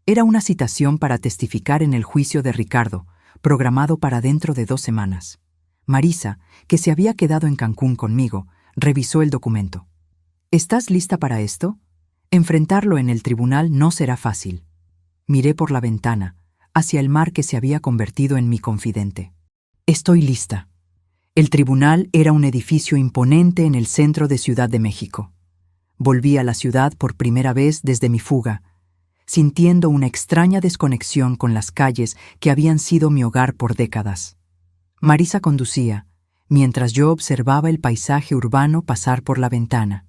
Era una citación para testificar en el juicio de Ricardo, programado para dentro de 2 semanas. Marisa, que se había quedado en Cancún conmigo, revisó el documento. ¿Estás lista para esto? Enfrentarlo en el tribunal no será fácil. Miré por la ventana, hacia el mar que se había convertido en mi confidente. Estoy lista. El tribunal era un edificio imponente en el centro de Ciudad de México. Volví a la ciudad por primera vez desde mi fuga, sintiendo una extraña desconexión con las calles que habían sido mi hogar por décadas. Marisa conducía, mientras yo observaba el paisaje urbano pasar por la ventana.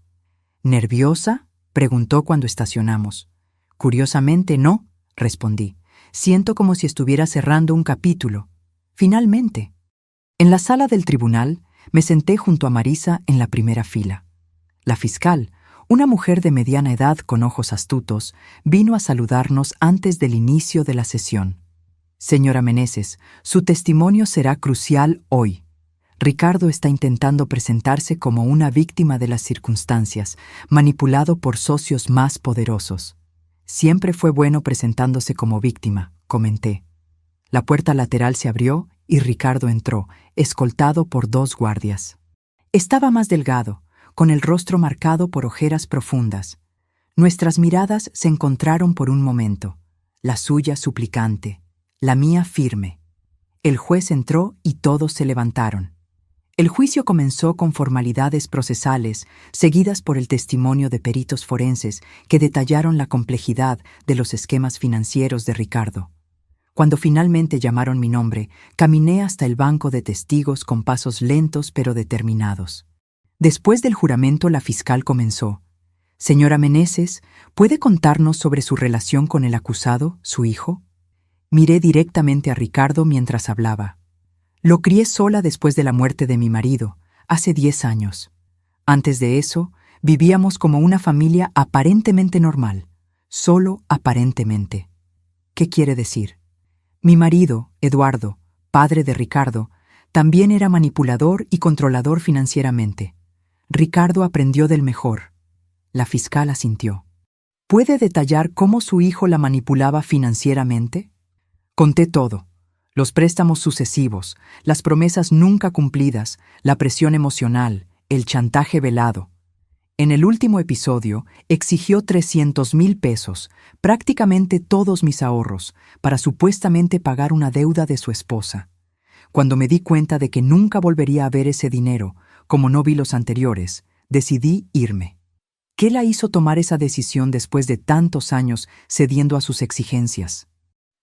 ¿Nerviosa?, preguntó cuando estacionamos. Curiosamente, no, respondí. Siento como si estuviera cerrando un capítulo. Finalmente. En la sala del tribunal, me senté junto a Marisa en la primera fila. La fiscal, una mujer de mediana edad con ojos astutos, vino a saludarnos antes del inicio de la sesión. Señora Meneses, su testimonio será crucial hoy. Ricardo está intentando presentarse como una víctima de las circunstancias, manipulado por socios más poderosos. Siempre fue bueno presentándose como víctima, comenté. La puerta lateral se abrió y Ricardo entró, escoltado por 2 guardias. Estaba más delgado, con el rostro marcado por ojeras profundas. Nuestras miradas se encontraron por un momento, la suya suplicante, la mía firme. El juez entró y todos se levantaron. El juicio comenzó con formalidades procesales, seguidas por el testimonio de peritos forenses que detallaron la complejidad de los esquemas financieros de Ricardo. Cuando finalmente llamaron mi nombre, caminé hasta el banco de testigos con pasos lentos pero determinados. Después del juramento, la fiscal comenzó. Señora Meneses, ¿puede contarnos sobre su relación con el acusado, su hijo? Miré directamente a Ricardo mientras hablaba. Lo crié sola después de la muerte de mi marido, hace 10 años. Antes de eso, vivíamos como una familia aparentemente normal, solo aparentemente. ¿Qué quiere decir? Mi marido, Eduardo, padre de Ricardo, también era manipulador y controlador financieramente. Ricardo aprendió del mejor. La fiscal asintió. ¿Puede detallar cómo su hijo la manipulaba financieramente? Conté todo. Los préstamos sucesivos, las promesas nunca cumplidas, la presión emocional, el chantaje velado. En el último episodio, exigió 300,000 pesos, prácticamente todos mis ahorros, para supuestamente pagar una deuda de su esposa. Cuando me di cuenta de que nunca volvería a ver ese dinero, como no vi los anteriores, decidí irme. ¿Qué la hizo tomar esa decisión después de tantos años cediendo a sus exigencias?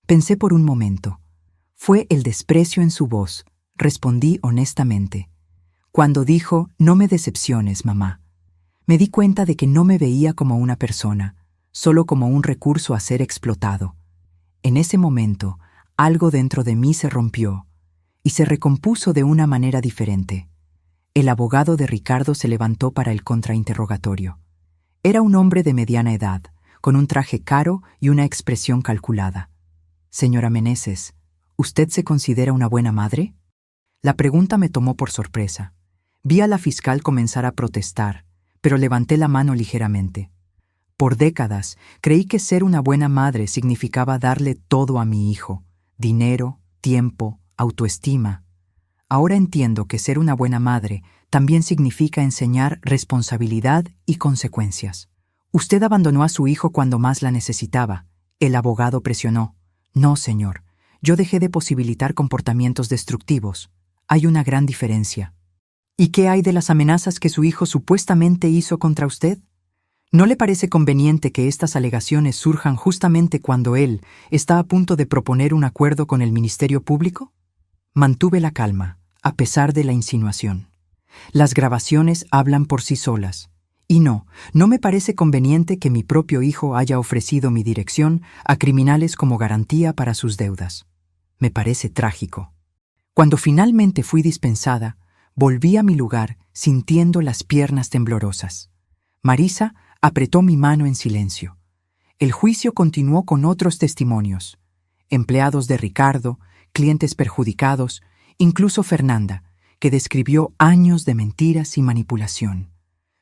Pensé por un momento. Fue el desprecio en su voz, respondí honestamente. Cuando dijo, no me decepciones, mamá. Me di cuenta de que no me veía como una persona, solo como un recurso a ser explotado. En ese momento, algo dentro de mí se rompió y se recompuso de una manera diferente. El abogado de Ricardo se levantó para el contrainterrogatorio. Era un hombre de mediana edad, con un traje caro y una expresión calculada. Señora Meneses, ¿usted se considera una buena madre? La pregunta me tomó por sorpresa. Vi a la fiscal comenzar a protestar, pero levanté la mano ligeramente. Por décadas, creí que ser una buena madre significaba darle todo a mi hijo: dinero, tiempo, autoestima. Ahora entiendo que ser una buena madre también significa enseñar responsabilidad y consecuencias. Usted abandonó a su hijo cuando más la necesitaba. El abogado presionó. No, señor. Yo dejé de posibilitar comportamientos destructivos. Hay una gran diferencia. ¿Y qué hay de las amenazas que su hijo supuestamente hizo contra usted? ¿No le parece conveniente que estas alegaciones surjan justamente cuando él está a punto de proponer un acuerdo con el Ministerio Público? Mantuve la calma, a pesar de la insinuación. Las grabaciones hablan por sí solas. Y no me parece conveniente que mi propio hijo haya ofrecido mi dirección a criminales como garantía para sus deudas. Me parece trágico. Cuando finalmente fui dispensada, volví a mi lugar sintiendo las piernas temblorosas. Marisa apretó mi mano en silencio. El juicio continuó con otros testimonios. Empleados de Ricardo, clientes perjudicados, incluso Fernanda, que describió años de mentiras y manipulación.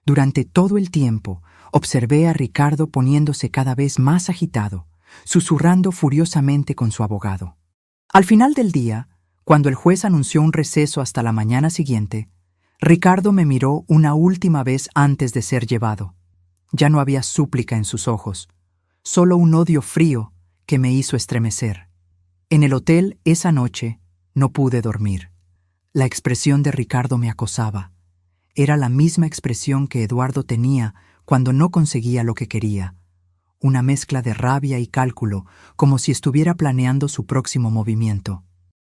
Durante todo el tiempo, observé a Ricardo poniéndose cada vez más agitado, susurrando furiosamente con su abogado. Al final del día, cuando el juez anunció un receso hasta la mañana siguiente, Ricardo me miró una última vez antes de ser llevado. Ya no había súplica en sus ojos, solo un odio frío que me hizo estremecer. En el hotel, esa noche, no pude dormir. La expresión de Ricardo me acosaba. Era la misma expresión que Eduardo tenía cuando no conseguía lo que quería. Una mezcla de rabia y cálculo, como si estuviera planeando su próximo movimiento.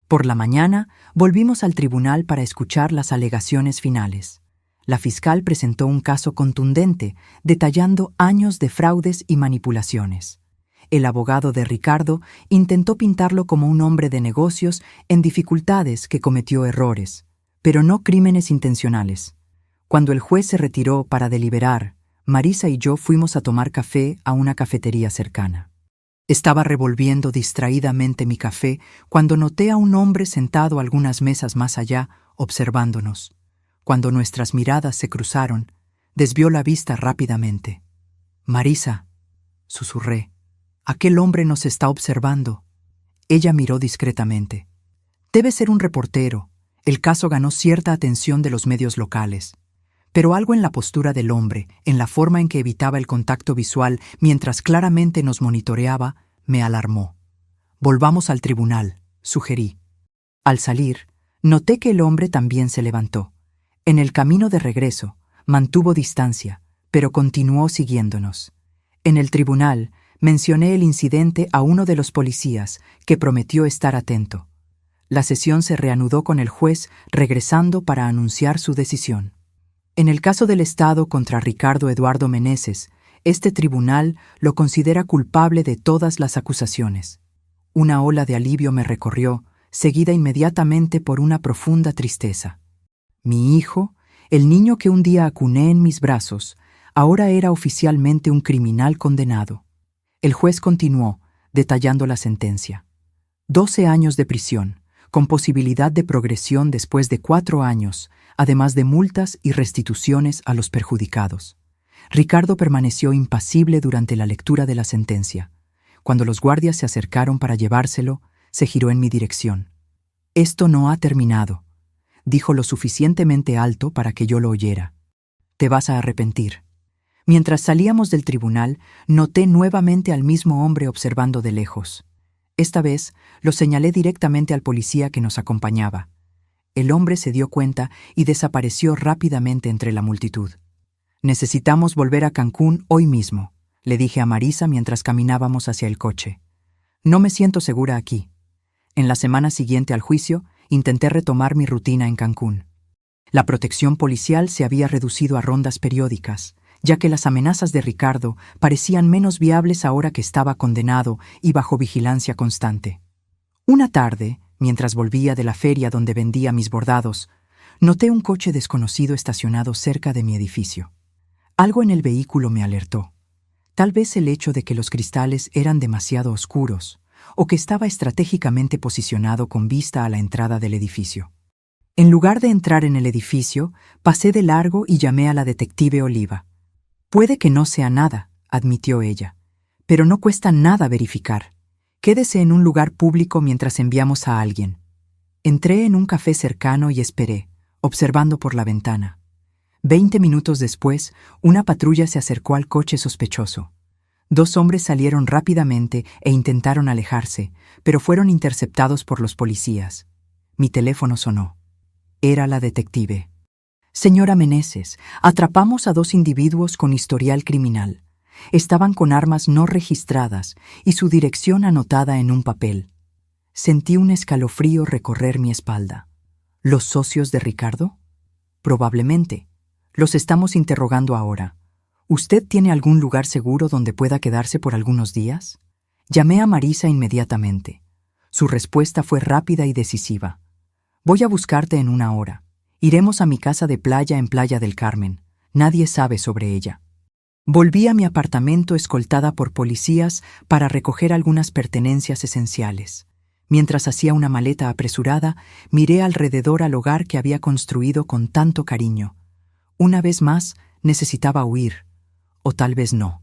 Por la mañana, volvimos al tribunal para escuchar las alegaciones finales. La fiscal presentó un caso contundente, detallando años de fraudes y manipulaciones. El abogado de Ricardo intentó pintarlo como un hombre de negocios en dificultades que cometió errores, pero no crímenes intencionales. Cuando el juez se retiró para deliberar, Marisa y yo fuimos a tomar café a una cafetería cercana. Estaba revolviendo distraídamente mi café cuando noté a un hombre sentado algunas mesas más allá, observándonos. Cuando nuestras miradas se cruzaron, desvió la vista rápidamente. «Marisa», susurré, «aquel hombre nos está observando». Ella miró discretamente. «Debe ser un reportero. El caso ganó cierta atención de los medios locales». Pero algo en la postura del hombre, en la forma en que evitaba el contacto visual mientras claramente nos monitoreaba, me alarmó. «Volvamos al tribunal», sugerí. Al salir, noté que el hombre también se levantó. En el camino de regreso, mantuvo distancia, pero continuó siguiéndonos. En el tribunal, mencioné el incidente a uno de los policías, que prometió estar atento. La sesión se reanudó con el juez regresando para anunciar su decisión. En el caso del Estado contra Ricardo Eduardo Meneses, este tribunal lo considera culpable de todas las acusaciones. Una ola de alivio me recorrió, seguida inmediatamente por una profunda tristeza. Mi hijo, el niño que un día acuné en mis brazos, ahora era oficialmente un criminal condenado. El juez continuó, detallando la sentencia. 12 años de prisión, con posibilidad de progresión después de 4 años, además de multas y restituciones a los perjudicados. Ricardo permaneció impasible durante la lectura de la sentencia. Cuando los guardias se acercaron para llevárselo, se giró en mi dirección. «Esto no ha terminado», dijo lo suficientemente alto para que yo lo oyera. «Te vas a arrepentir». Mientras salíamos del tribunal, noté nuevamente al mismo hombre observando de lejos. Esta vez lo señalé directamente al policía que nos acompañaba. El hombre se dio cuenta y desapareció rápidamente entre la multitud. «Necesitamos volver a Cancún hoy mismo», le dije a Marisa mientras caminábamos hacia el coche. «No me siento segura aquí». En la semana siguiente al juicio, intenté retomar mi rutina en Cancún. La protección policial se había reducido a rondas periódicas, ya que las amenazas de Ricardo parecían menos viables ahora que estaba condenado y bajo vigilancia constante. Una tarde, mientras volvía de la feria donde vendía mis bordados, noté un coche desconocido estacionado cerca de mi edificio. Algo en el vehículo me alertó. Tal vez el hecho de que los cristales eran demasiado oscuros, o que estaba estratégicamente posicionado con vista a la entrada del edificio. En lugar de entrar en el edificio, pasé de largo y llamé a la detective Oliva. «Puede que no sea nada», admitió ella, «pero no cuesta nada verificar. Quédese en un lugar público mientras enviamos a alguien». Entré en un café cercano y esperé, observando por la ventana. 20 minutos después, una patrulla se acercó al coche sospechoso. 2 hombres salieron rápidamente e intentaron alejarse, pero fueron interceptados por los policías. Mi teléfono sonó. Era la detective. «Señora Meneses, atrapamos a 2 individuos con historial criminal. Estaban con armas no registradas y su dirección anotada en un papel». Sentí un escalofrío recorrer mi espalda. ¿Los socios de Ricardo? Probablemente. Los estamos interrogando ahora. ¿Usted tiene algún lugar seguro donde pueda quedarse por algunos días? Llamé a Marisa inmediatamente. Su respuesta fue rápida y decisiva. «Voy a buscarte en 1 hora. Iremos a mi casa de playa en Playa del Carmen. Nadie sabe sobre ella». Volví a mi apartamento escoltada por policías para recoger algunas pertenencias esenciales. Mientras hacía una maleta apresurada, miré alrededor al hogar que había construido con tanto cariño. Una vez más, necesitaba huir. O tal vez no.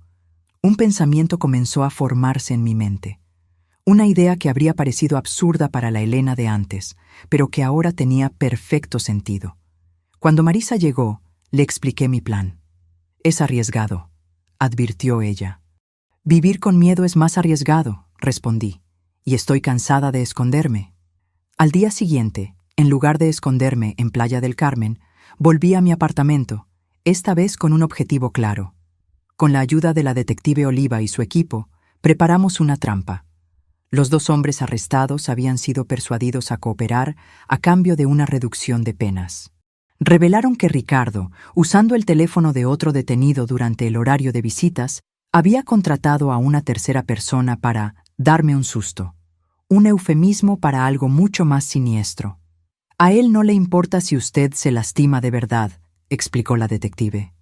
Un pensamiento comenzó a formarse en mi mente. Una idea que habría parecido absurda para la Elena de antes, pero que ahora tenía perfecto sentido. Cuando Marisa llegó, le expliqué mi plan. «Es arriesgado», advirtió ella. «Vivir con miedo es más arriesgado», respondí, «y estoy cansada de esconderme». Al día siguiente, en lugar de esconderme en Playa del Carmen, volví a mi apartamento, esta vez con un objetivo claro. Con la ayuda de la detective Oliva y su equipo, preparamos una trampa. Los 2 hombres arrestados habían sido persuadidos a cooperar a cambio de una reducción de penas. Revelaron que Ricardo, usando el teléfono de otro detenido durante el horario de visitas, había contratado a una tercera persona para darme un susto, un eufemismo para algo mucho más siniestro. «A él no le importa si usted se lastima de verdad», explicó la detective.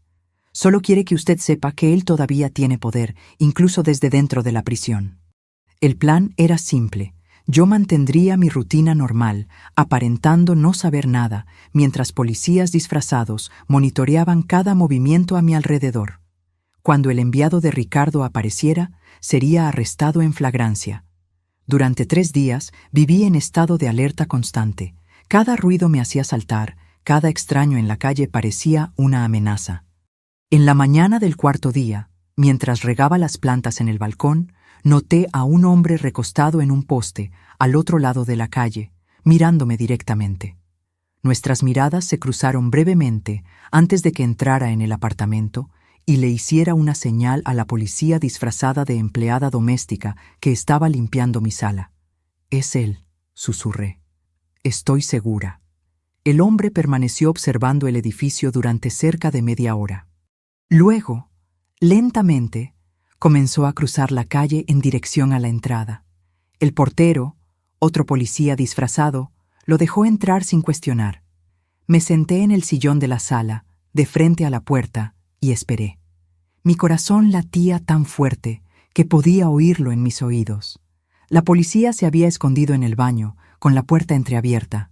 «Solo quiere que usted sepa que él todavía tiene poder, incluso desde dentro de la prisión». El plan era simple. Yo mantendría mi rutina normal, aparentando no saber nada, mientras policías disfrazados monitoreaban cada movimiento a mi alrededor. Cuando el enviado de Ricardo apareciera, sería arrestado en flagrancia. Durante 3 días viví en estado de alerta constante. Cada ruido me hacía saltar, cada extraño en la calle parecía una amenaza. En la mañana del 4.º día, mientras regaba las plantas en el balcón, noté a un hombre recostado en un poste, al otro lado de la calle, mirándome directamente. Nuestras miradas se cruzaron brevemente antes de que entrara en el apartamento y le hiciera una señal a la policía disfrazada de empleada doméstica que estaba limpiando mi sala. «Es él», susurré. «Estoy segura». El hombre permaneció observando el edificio durante cerca de media hora. Luego, lentamente, comenzó a cruzar la calle en dirección a la entrada. El portero, otro policía disfrazado, lo dejó entrar sin cuestionar. Me senté en el sillón de la sala, de frente a la puerta, y esperé. Mi corazón latía tan fuerte que podía oírlo en mis oídos. La policía se había escondido en el baño, con la puerta entreabierta.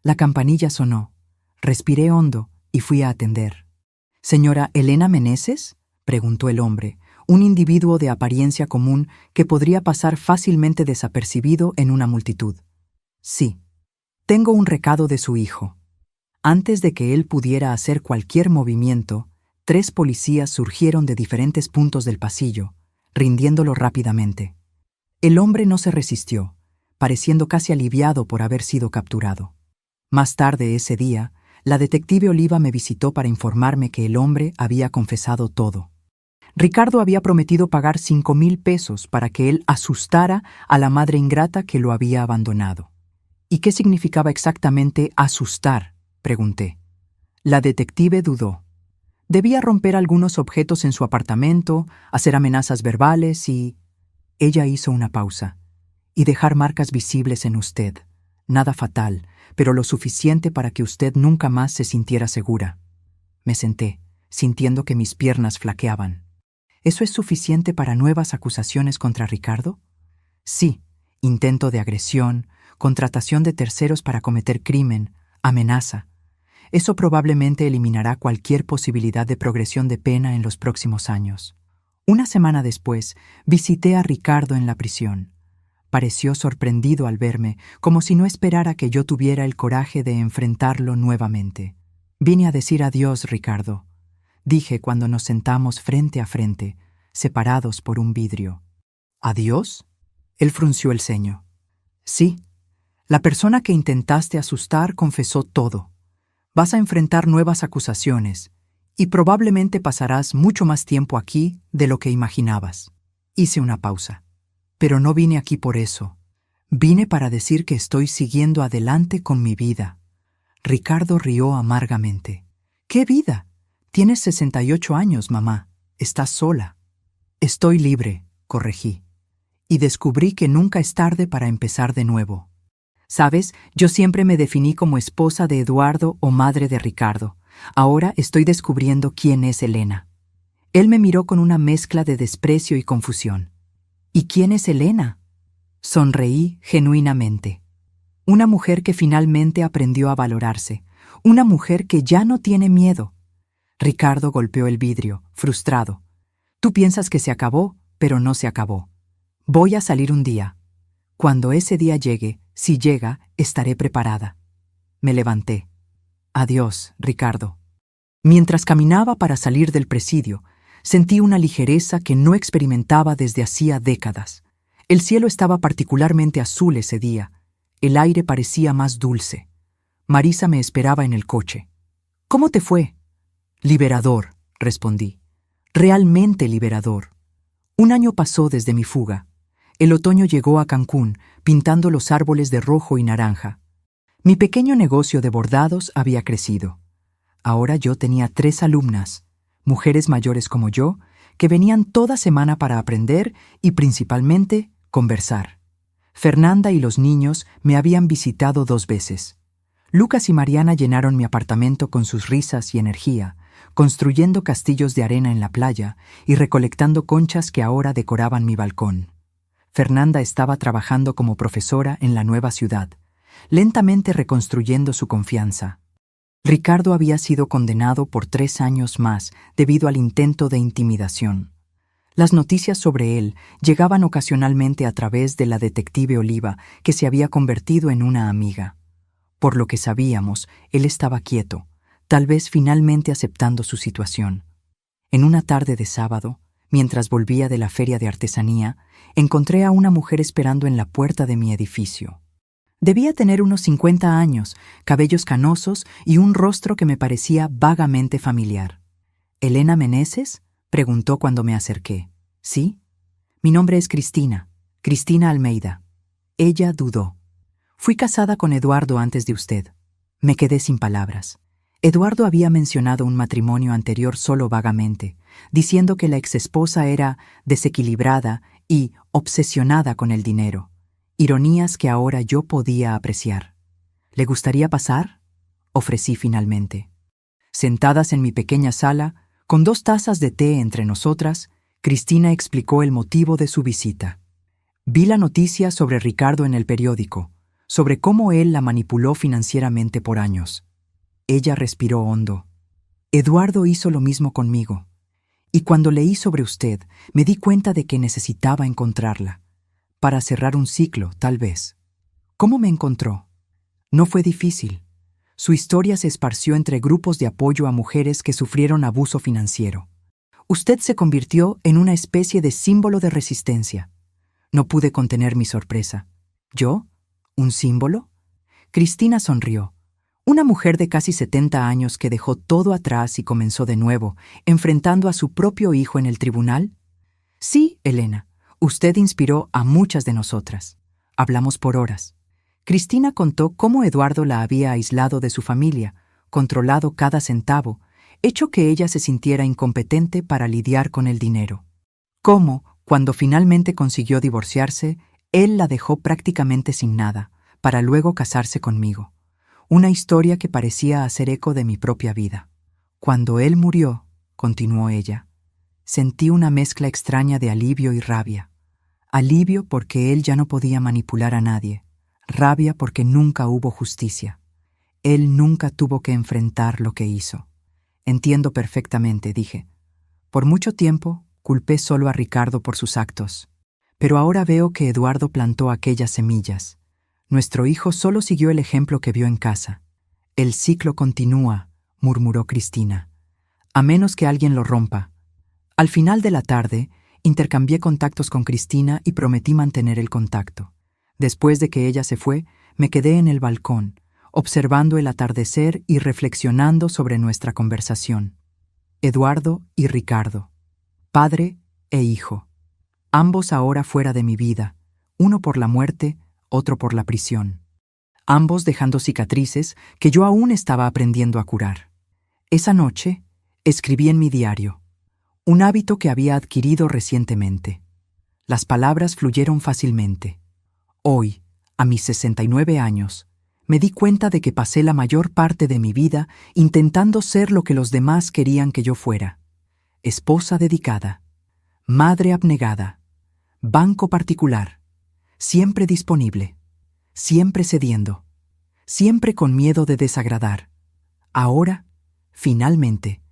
La campanilla sonó. Respiré hondo y fui a atender. «¿Señora Elena Meneses?», preguntó el hombre, un individuo de apariencia común que podría pasar fácilmente desapercibido en una multitud. «Sí. Tengo un recado de su hijo». Antes de que él pudiera hacer cualquier movimiento, 3 policías surgieron de diferentes puntos del pasillo, rindiéndolo rápidamente. El hombre no se resistió, pareciendo casi aliviado por haber sido capturado. Más tarde ese día, la detective Oliva me visitó para informarme que el hombre había confesado todo. Ricardo había prometido pagar 5,000 pesos para que él asustara a la madre ingrata que lo había abandonado. «¿Y qué significaba exactamente asustar?», pregunté. La detective dudó. Debía romper algunos objetos en su apartamento, hacer amenazas verbales y... Ella hizo una pausa. «Y dejar marcas visibles en usted. Nada fatal, pero lo suficiente para que usted nunca más se sintiera segura». Me senté, sintiendo que mis piernas flaqueaban. «¿Eso es suficiente para nuevas acusaciones contra Ricardo?». «Sí, intento de agresión, contratación de terceros para cometer crimen, amenaza. Eso probablemente eliminará cualquier posibilidad de progresión de pena en los próximos años». Una semana después, visité a Ricardo en la prisión. Pareció sorprendido al verme, como si no esperara que yo tuviera el coraje de enfrentarlo nuevamente. «Vine a decir adiós, Ricardo», dije cuando nos sentamos frente a frente, separados por un vidrio. «¿Adiós?». Él frunció el ceño. «Sí. La persona que intentaste asustar confesó todo. Vas a enfrentar nuevas acusaciones, y probablemente pasarás mucho más tiempo aquí de lo que imaginabas». Hice una pausa. «Pero no vine aquí por eso. Vine para decir que estoy siguiendo adelante con mi vida». Ricardo rió amargamente. «¿Qué vida? Tienes 68 años, mamá. Estás sola». «Estoy libre», corregí. «Y descubrí que nunca es tarde para empezar de nuevo. Sabes, yo siempre me definí como esposa de Eduardo o madre de Ricardo. Ahora estoy descubriendo quién es Elena». Él me miró con una mezcla de desprecio y confusión. «¿Y quién es Elena?». Sonreí genuinamente. «Una mujer que finalmente aprendió a valorarse. Una mujer que ya no tiene miedo». Ricardo golpeó el vidrio, frustrado. Tú piensas que se acabó, pero no se acabó. Voy a salir un día. Cuando ese día llegue, si llega, estaré preparada. Me levanté. Adiós, Ricardo. Mientras caminaba para salir del presidio, sentí una ligereza que no experimentaba desde hacía décadas. El cielo estaba particularmente azul ese día. El aire parecía más dulce. Marisa me esperaba en el coche. ¿Cómo te fue? Liberador, respondí. Realmente liberador. Un año pasó desde mi fuga. El otoño llegó a Cancún, pintando los árboles de rojo y naranja. Mi pequeño negocio de bordados había crecido. Ahora yo tenía 3 alumnas, mujeres mayores como yo, que venían toda semana para aprender y principalmente conversar. Fernanda y los niños me habían visitado 2 veces. Lucas y Mariana llenaron mi apartamento con sus risas y energía, construyendo castillos de arena en la playa y recolectando conchas que ahora decoraban mi balcón. Fernanda estaba trabajando como profesora en la nueva ciudad, lentamente reconstruyendo su confianza. Ricardo había sido condenado por 3 años más debido al intento de intimidación. Las noticias sobre él llegaban ocasionalmente a través de la detective Oliva, que se había convertido en una amiga. Por lo que sabíamos, él estaba quieto, tal vez finalmente aceptando su situación. En una tarde de sábado, mientras volvía de la feria de artesanía, encontré a una mujer esperando en la puerta de mi edificio. Debía tener unos 50 años, cabellos canosos y un rostro que me parecía vagamente familiar. ¿Elena Meneses?, preguntó cuando me acerqué. ¿Sí? Mi nombre es Cristina, Cristina Almeida. Ella dudó. Fui casada con Eduardo antes de usted. Me quedé sin palabras. Eduardo había mencionado un matrimonio anterior solo vagamente, diciendo que la exesposa era desequilibrada y obsesionada con el dinero. Ironías que ahora yo podía apreciar. ¿Le gustaría pasar?, ofrecí finalmente. Sentadas en mi pequeña sala, con 2 tazas de té entre nosotras, Cristina explicó el motivo de su visita. Vi la noticia sobre Ricardo en el periódico, sobre cómo él la manipuló financieramente por años. Ella respiró hondo. Eduardo hizo lo mismo conmigo. Y cuando leí sobre usted, me di cuenta de que necesitaba encontrarla. Para cerrar un ciclo, tal vez. ¿Cómo me encontró? No fue difícil. Su historia se esparció entre grupos de apoyo a mujeres que sufrieron abuso financiero. Usted se convirtió en una especie de símbolo de resistencia. No pude contener mi sorpresa. ¿Yo? ¿Un símbolo? Cristina sonrió. Una mujer de casi 70 años que dejó todo atrás y comenzó de nuevo, enfrentando a su propio hijo en el tribunal. Sí, Elena, usted inspiró a muchas de nosotras. Hablamos por horas. Cristina contó cómo Eduardo la había aislado de su familia, controlado cada centavo, hecho que ella se sintiera incompetente para lidiar con el dinero. Cómo, cuando finalmente consiguió divorciarse, él la dejó prácticamente sin nada, para luego casarse conmigo. Una historia que parecía hacer eco de mi propia vida. Cuando él murió, continuó ella, sentí una mezcla extraña de alivio y rabia. Alivio porque él ya no podía manipular a nadie. Rabia porque nunca hubo justicia. Él nunca tuvo que enfrentar lo que hizo. Entiendo perfectamente, dije. Por mucho tiempo, culpé solo a Ricardo por sus actos. Pero ahora veo que Eduardo plantó aquellas semillas. Nuestro hijo solo siguió el ejemplo que vio en casa. El ciclo continúa, murmuró Cristina. A menos que alguien lo rompa. Al final de la tarde, intercambié contactos con Cristina y prometí mantener el contacto. Después de que ella se fue, me quedé en el balcón, observando el atardecer y reflexionando sobre nuestra conversación. Eduardo y Ricardo. Padre e hijo. Ambos ahora fuera de mi vida, uno por la muerte, otro por la prisión. Ambos dejando cicatrices que yo aún estaba aprendiendo a curar. Esa noche, escribí en mi diario, un hábito que había adquirido recientemente. Las palabras fluyeron fácilmente. Hoy, a mis 69 años, me di cuenta de que pasé la mayor parte de mi vida intentando ser lo que los demás querían que yo fuera. Esposa dedicada, madre abnegada, banco particular, siempre disponible, siempre cediendo, siempre con miedo de desagradar. Ahora, finalmente,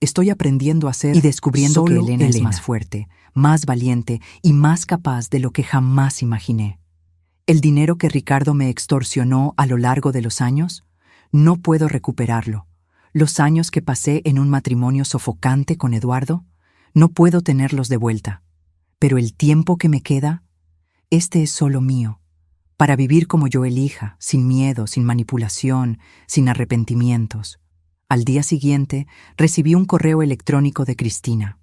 Estoy aprendiendo a ser y descubriendo que Elena es más fuerte, más valiente y más capaz de lo que jamás imaginé. El dinero que Ricardo me extorsionó a lo largo de los años, no puedo recuperarlo. Los años que pasé en un matrimonio sofocante con Eduardo, no puedo tenerlos de vuelta. Pero el tiempo que me queda, este es solo mío, para vivir como yo elija, sin miedo, sin manipulación, sin arrepentimientos. Al día siguiente, recibí un correo electrónico de Cristina.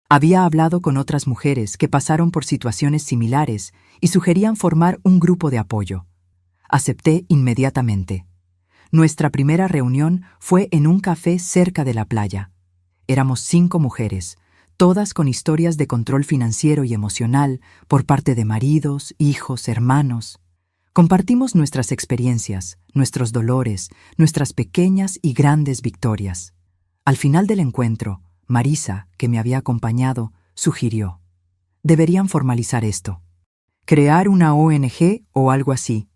Había hablado con otras mujeres que pasaron por situaciones similares y sugerían formar un grupo de apoyo. Acepté inmediatamente. Nuestra primera reunión fue en un café cerca de la playa. Éramos 5 mujeres, todas con historias de control financiero y emocional por parte de maridos, hijos, hermanos. Compartimos nuestras experiencias, nuestros dolores, nuestras pequeñas y grandes victorias. Al final del encuentro, Marisa, que me había acompañado, sugirió: deberían formalizar esto. Crear una ONG o algo así.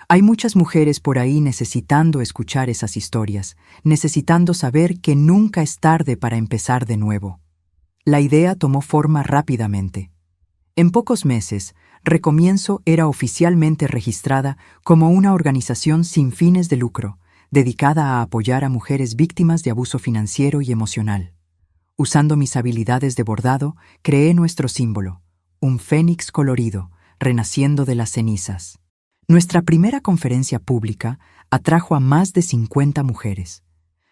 Hay muchas mujeres por ahí necesitando escuchar esas historias, necesitando saber que nunca es tarde para empezar de nuevo. La idea tomó forma rápidamente. En pocos meses, Recomienzo era oficialmente registrada como una organización sin fines de lucro, dedicada a apoyar a mujeres víctimas de abuso financiero y emocional. Usando mis habilidades de bordado, creé nuestro símbolo, un fénix colorido, renaciendo de las cenizas. Nuestra primera conferencia pública atrajo a más de 50 mujeres.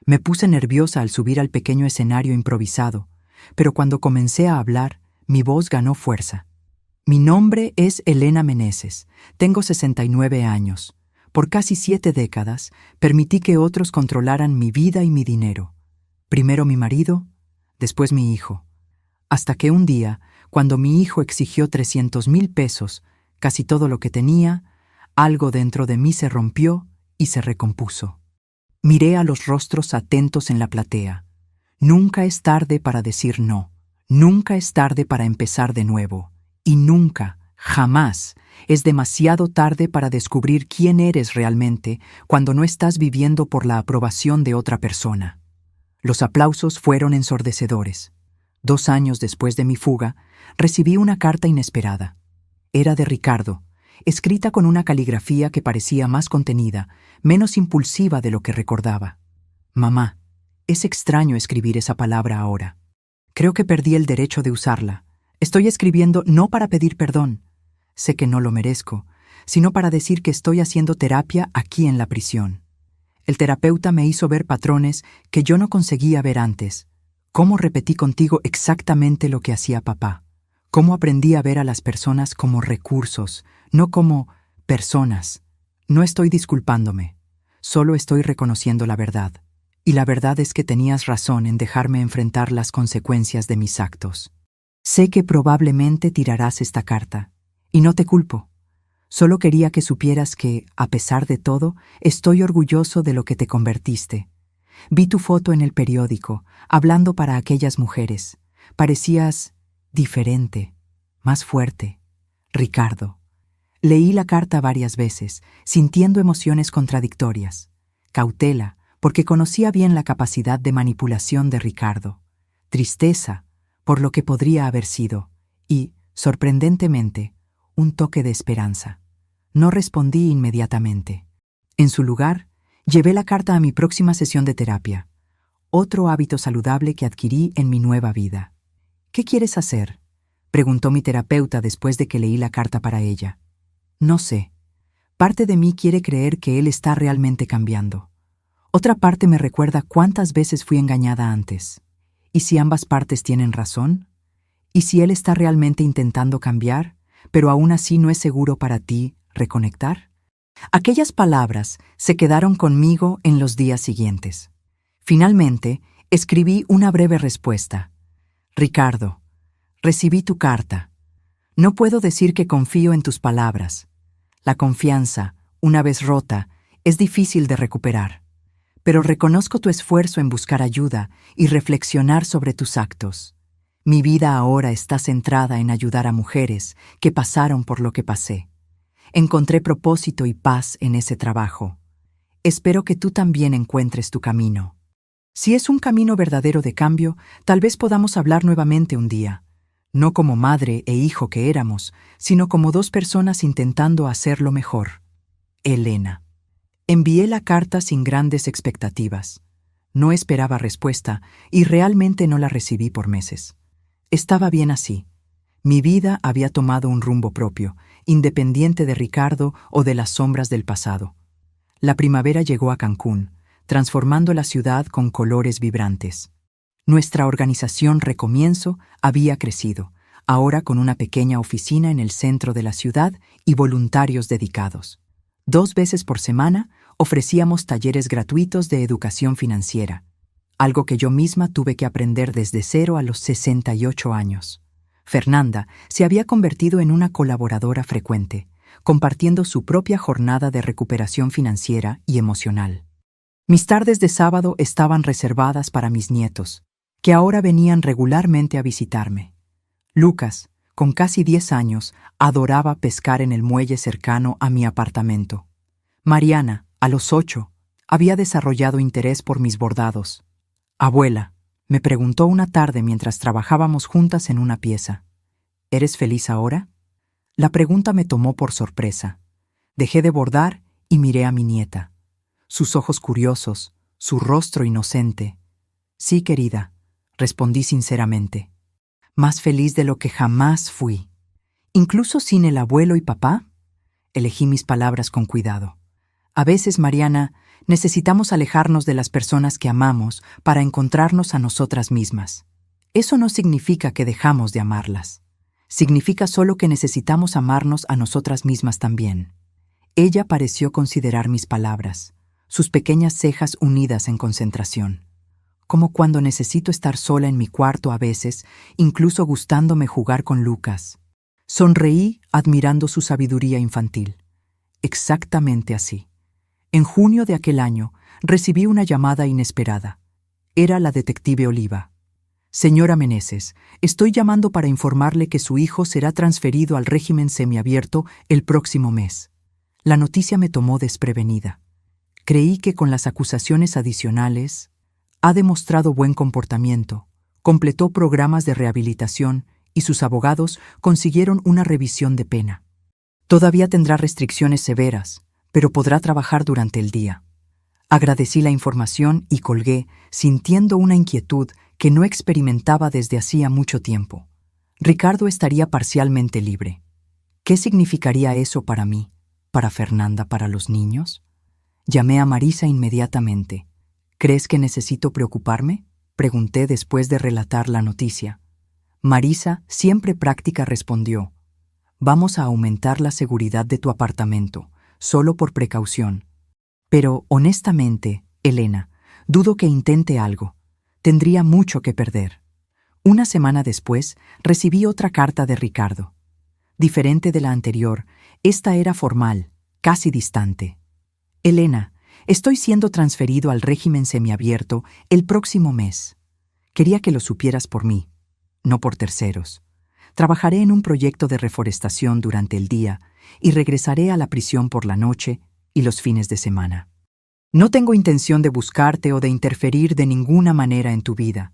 Me puse nerviosa al subir al pequeño escenario improvisado, pero cuando comencé a hablar, mi voz ganó fuerza. Mi nombre es Elena Meneses, tengo 69 años. Por casi 7 décadas, permití que otros controlaran mi vida y mi dinero. Primero mi marido, después mi hijo. Hasta que un día, cuando mi hijo exigió 300,000 pesos, casi todo lo que tenía, algo dentro de mí se rompió y se recompuso. Miré a los rostros atentos en la platea. Nunca es tarde para decir no. Nunca es tarde para empezar de nuevo. Y nunca, jamás, es demasiado tarde para descubrir quién eres realmente cuando no estás viviendo por la aprobación de otra persona. Los aplausos fueron ensordecedores. 2 años después de mi fuga, recibí una carta inesperada. Era de Ricardo, escrita con una caligrafía que parecía más contenida, menos impulsiva de lo que recordaba. Mamá, es extraño escribir esa palabra ahora. Creo que perdí el derecho de usarla. Estoy escribiendo no para pedir perdón. Sé que no lo merezco, sino para decir que estoy haciendo terapia aquí en la prisión. El terapeuta me hizo ver patrones que yo no conseguía ver antes. Cómo repetí contigo exactamente lo que hacía papá. Cómo aprendí a ver a las personas como recursos, no como personas. No estoy disculpándome, solo estoy reconociendo la verdad. Y la verdad es que tenías razón en dejarme enfrentar las consecuencias de mis actos. Sé que probablemente tirarás esta carta, y no te culpo. Solo quería que supieras que, a pesar de todo, estoy orgulloso de lo que te convertiste. Vi tu foto en el periódico, hablando para aquellas mujeres. Parecías diferente, más fuerte. Ricardo. Leí la carta varias veces, sintiendo emociones contradictorias. Cautela, porque conocía bien la capacidad de manipulación de Ricardo. Tristeza, por lo que podría haber sido, y, sorprendentemente, un toque de esperanza. No respondí inmediatamente. En su lugar, llevé la carta a mi próxima sesión de terapia, otro hábito saludable que adquirí en mi nueva vida. ¿Qué quieres hacer?, preguntó mi terapeuta después de que leí la carta para ella. No sé. Parte de mí quiere creer que él está realmente cambiando. Otra parte me recuerda cuántas veces fui engañada antes. ¿Y si ambas partes tienen razón? ¿Y si él está realmente intentando cambiar, pero aún así no es seguro para ti reconectar? Aquellas palabras se quedaron conmigo en los días siguientes. Finalmente, escribí una breve respuesta. Ricardo, recibí tu carta. No puedo decir que confío en tus palabras. La confianza, una vez rota, es difícil de recuperar. Pero reconozco tu esfuerzo en buscar ayuda y reflexionar sobre tus actos. Mi vida ahora está centrada en ayudar a mujeres que pasaron por lo que pasé. Encontré propósito y paz en ese trabajo. Espero que tú también encuentres tu camino. Si es un camino verdadero de cambio, tal vez podamos hablar nuevamente un día. No como madre e hijo que éramos, sino como dos personas intentando hacerlo mejor. Elena. Envié la carta sin grandes expectativas. No esperaba respuesta y realmente no la recibí por meses. Estaba bien así. Mi vida había tomado un rumbo propio, independiente de Ricardo o de las sombras del pasado. La primavera llegó a Cancún, transformando la ciudad con colores vibrantes. Nuestra organización Recomienzo había crecido, ahora con una pequeña oficina en el centro de la ciudad y voluntarios dedicados. 2 veces por semana ofrecíamos talleres gratuitos de educación financiera, algo que yo misma tuve que aprender desde cero a los 68 años. Fernanda se había convertido en una colaboradora frecuente, compartiendo su propia jornada de recuperación financiera y emocional. Mis tardes de sábado estaban reservadas para mis nietos, que ahora venían regularmente a visitarme. Lucas, con casi 10 años, adoraba pescar en el muelle cercano a mi apartamento. Mariana, a los 8, había desarrollado interés por mis bordados. Abuela, me preguntó una tarde mientras trabajábamos juntas en una pieza. ¿Eres feliz ahora? La pregunta me tomó por sorpresa. Dejé de bordar y miré a mi nieta. Sus ojos curiosos, su rostro inocente. Sí, querida, respondí sinceramente. Más feliz de lo que jamás fui. ¿Incluso sin el abuelo y papá? Elegí mis palabras con cuidado. A veces, Mariana, necesitamos alejarnos de las personas que amamos para encontrarnos a nosotras mismas. Eso no significa que dejamos de amarlas. Significa solo que necesitamos amarnos a nosotras mismas también. Ella pareció considerar mis palabras, sus pequeñas cejas unidas en concentración. Como cuando necesito estar sola en mi cuarto a veces, incluso gustándome jugar con Lucas. Sonreí admirando su sabiduría infantil. Exactamente así. En junio de aquel año, recibí una llamada inesperada. Era la detective Oliva. Señora Meneses, estoy llamando para informarle que su hijo será transferido al régimen semiabierto el próximo mes. La noticia me tomó desprevenida. Creí que con las acusaciones adicionales, ha demostrado buen comportamiento, completó programas de rehabilitación y sus abogados consiguieron una revisión de pena. Todavía tendrá restricciones severas, pero podrá trabajar durante el día. Agradecí la información y colgué, sintiendo una inquietud que no experimentaba desde hacía mucho tiempo. Ricardo estaría parcialmente libre. ¿Qué significaría eso para mí, para Fernanda, para los niños? Llamé a Marisa inmediatamente. ¿Crees que necesito preocuparme?, pregunté después de relatar la noticia. Marisa, siempre práctica, respondió: Vamos a aumentar la seguridad de tu apartamento, solo por precaución. Pero, honestamente, Elena, dudo que intente algo. Tendría mucho que perder. Una semana después, recibí otra carta de Ricardo. Diferente de la anterior, esta era formal, casi distante. Elena, estoy siendo transferido al régimen semiabierto el próximo mes. Quería que lo supieras por mí, no por terceros. Trabajaré en un proyecto de reforestación durante el día y regresaré a la prisión por la noche y los fines de semana. No tengo intención de buscarte o de interferir de ninguna manera en tu vida.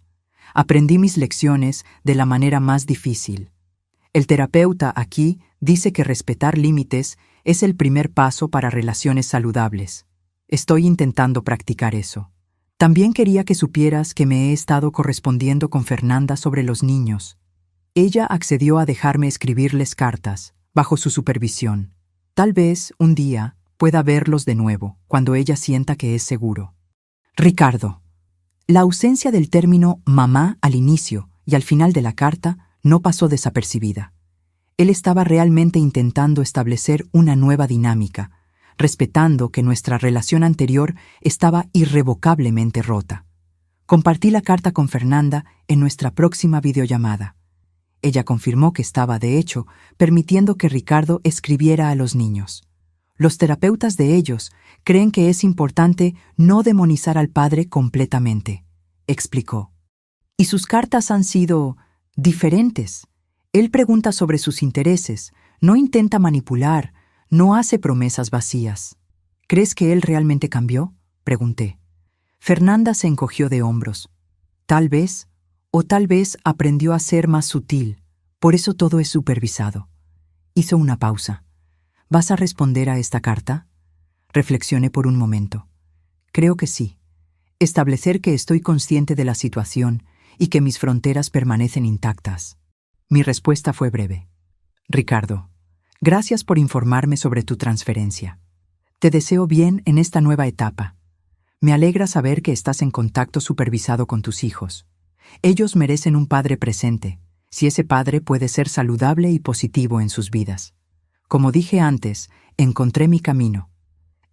Aprendí mis lecciones de la manera más difícil. El terapeuta aquí dice que respetar límites es el primer paso para relaciones saludables. Estoy intentando practicar eso. También quería que supieras que me he estado correspondiendo con Fernanda sobre los niños. Ella accedió a dejarme escribirles cartas, bajo su supervisión. Tal vez, un día, pueda verlos de nuevo, cuando ella sienta que es seguro. Ricardo. La ausencia del término mamá al inicio y al final de la carta no pasó desapercibida. Él estaba realmente intentando establecer una nueva dinámica, respetando que nuestra relación anterior estaba irrevocablemente rota. Compartí la carta con Fernanda en nuestra próxima videollamada. Ella confirmó que estaba, de hecho, permitiendo que Ricardo escribiera a los niños. Los terapeutas de ellos creen que es importante no demonizar al padre completamente, explicó. Y sus cartas han sido diferentes. Él pregunta sobre sus intereses, no intenta manipular, no hace promesas vacías. ¿Crees que él realmente cambió?, pregunté. Fernanda se encogió de hombros. Tal vez aprendió a ser más sutil, por eso todo es supervisado. Hizo una pausa. ¿Vas a responder a esta carta? Reflexioné por un momento. Creo que sí. Establecer que estoy consciente de la situación y que mis fronteras permanecen intactas. Mi respuesta fue breve. Ricardo, gracias por informarme sobre tu transferencia. Te deseo bien en esta nueva etapa. Me alegra saber que estás en contacto supervisado con tus hijos. Ellos merecen un padre presente, si ese padre puede ser saludable y positivo en sus vidas. Como dije antes, encontré mi camino.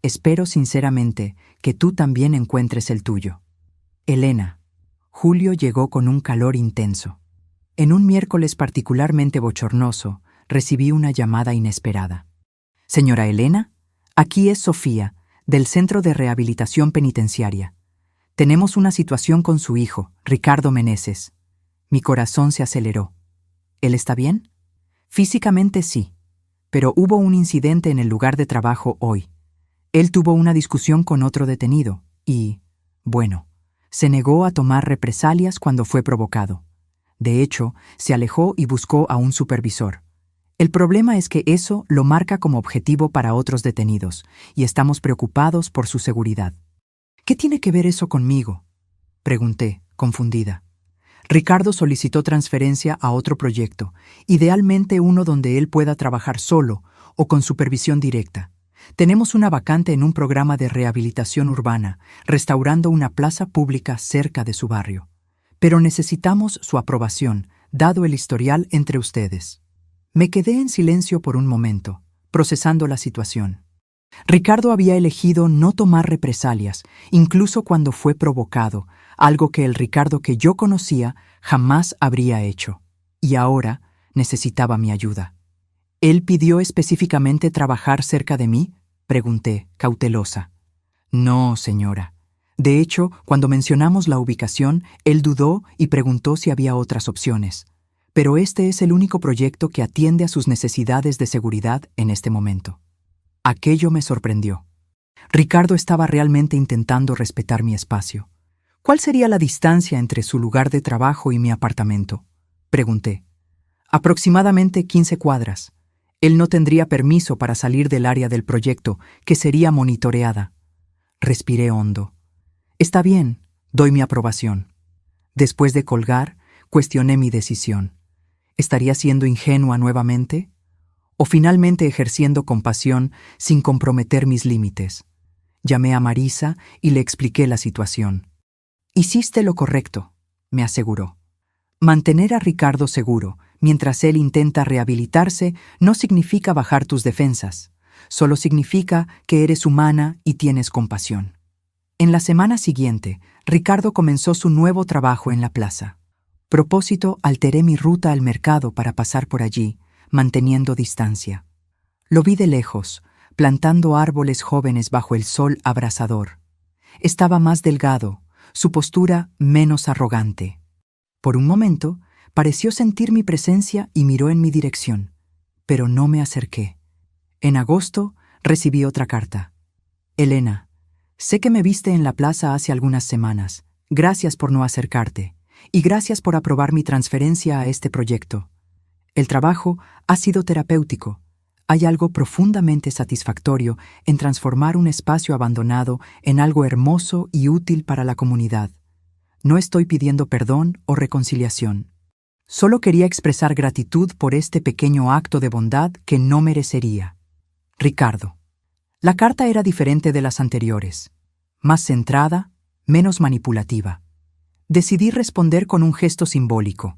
Espero sinceramente que tú también encuentres el tuyo. Elena. Julio llegó con un calor intenso. En un miércoles particularmente bochornoso, recibí una llamada inesperada. Señora Elena, aquí es Sofía, del Centro de Rehabilitación Penitenciaria. Tenemos una situación con su hijo, Ricardo Meneses. Mi corazón se aceleró. ¿Él está bien? Físicamente sí, pero hubo un incidente en el lugar de trabajo hoy. Él tuvo una discusión con otro detenido y, bueno, se negó a tomar represalias cuando fue provocado. De hecho, se alejó y buscó a un supervisor. El problema es que eso lo marca como objetivo para otros detenidos, y estamos preocupados por su seguridad. ¿Qué tiene que ver eso conmigo?, pregunté, confundida. Ricardo solicitó transferencia a otro proyecto, idealmente uno donde él pueda trabajar solo o con supervisión directa. Tenemos una vacante en un programa de rehabilitación urbana, restaurando una plaza pública cerca de su barrio. Pero necesitamos su aprobación, dado el historial entre ustedes. Me quedé en silencio por un momento, procesando la situación. Ricardo había elegido no tomar represalias, incluso cuando fue provocado, algo que el Ricardo que yo conocía jamás habría hecho. Y ahora necesitaba mi ayuda. ¿Él pidió específicamente trabajar cerca de mí?, pregunté, cautelosa. No, señora. De hecho, cuando mencionamos la ubicación, él dudó y preguntó si había otras opciones. Pero este es el único proyecto que atiende a sus necesidades de seguridad en este momento. Aquello me sorprendió. Ricardo estaba realmente intentando respetar mi espacio. ¿Cuál sería la distancia entre su lugar de trabajo y mi apartamento?, pregunté. Aproximadamente 15 cuadras. Él no tendría permiso para salir del área del proyecto, que sería monitoreada. Respiré hondo. Está bien, doy mi aprobación. Después de colgar, cuestioné mi decisión. ¿Estaría siendo ingenua nuevamente? ¿O finalmente ejerciendo compasión sin comprometer mis límites? Llamé a Marisa y le expliqué la situación. Hiciste lo correcto, me aseguró. Mantener a Ricardo seguro mientras él intenta rehabilitarse no significa bajar tus defensas, solo significa que eres humana y tienes compasión. En la semana siguiente, Ricardo comenzó su nuevo trabajo en la plaza. Propósito, alteré mi ruta al mercado para pasar por allí, manteniendo distancia. Lo vi de lejos, plantando árboles jóvenes bajo el sol abrasador. Estaba más delgado, su postura menos arrogante. Por un momento, pareció sentir mi presencia y miró en mi dirección, pero no me acerqué. En agosto, recibí otra carta. Elena, sé que me viste en la plaza hace algunas semanas. Gracias por no acercarte, y gracias por aprobar mi transferencia a este proyecto. El trabajo ha sido terapéutico. Hay algo profundamente satisfactorio en transformar un espacio abandonado en algo hermoso y útil para la comunidad. No estoy pidiendo perdón o reconciliación. Solo quería expresar gratitud por este pequeño acto de bondad que no merecería. Ricardo. La carta era diferente de las anteriores. Más centrada, menos manipulativa. Decidí responder con un gesto simbólico.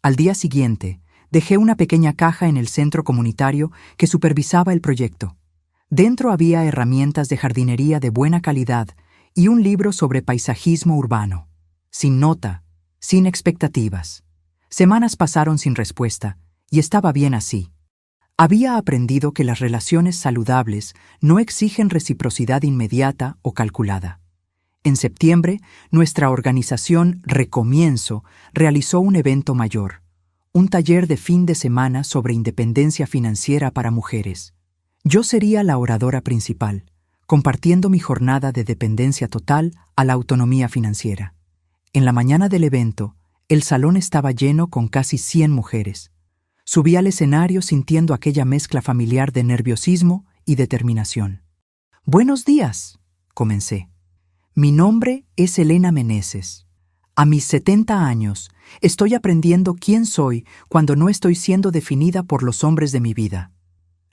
Al día siguiente, dejé una pequeña caja en el centro comunitario que supervisaba el proyecto. Dentro había herramientas de jardinería de buena calidad y un libro sobre paisajismo urbano. Sin nota, sin expectativas. Semanas pasaron sin respuesta, y estaba bien así. Había aprendido que las relaciones saludables no exigen reciprocidad inmediata o calculada. En septiembre, nuestra organización Recomienzo realizó un evento mayor, un taller de fin de semana sobre independencia financiera para mujeres. Yo sería la oradora principal, compartiendo mi jornada de dependencia total a la autonomía financiera. En la mañana del evento, el salón estaba lleno con casi 100 mujeres. Subí al escenario sintiendo aquella mezcla familiar de nerviosismo y determinación. «Buenos días», comencé. «Mi nombre es Elena Meneses. A mis 70 años, estoy aprendiendo quién soy cuando no estoy siendo definida por los hombres de mi vida».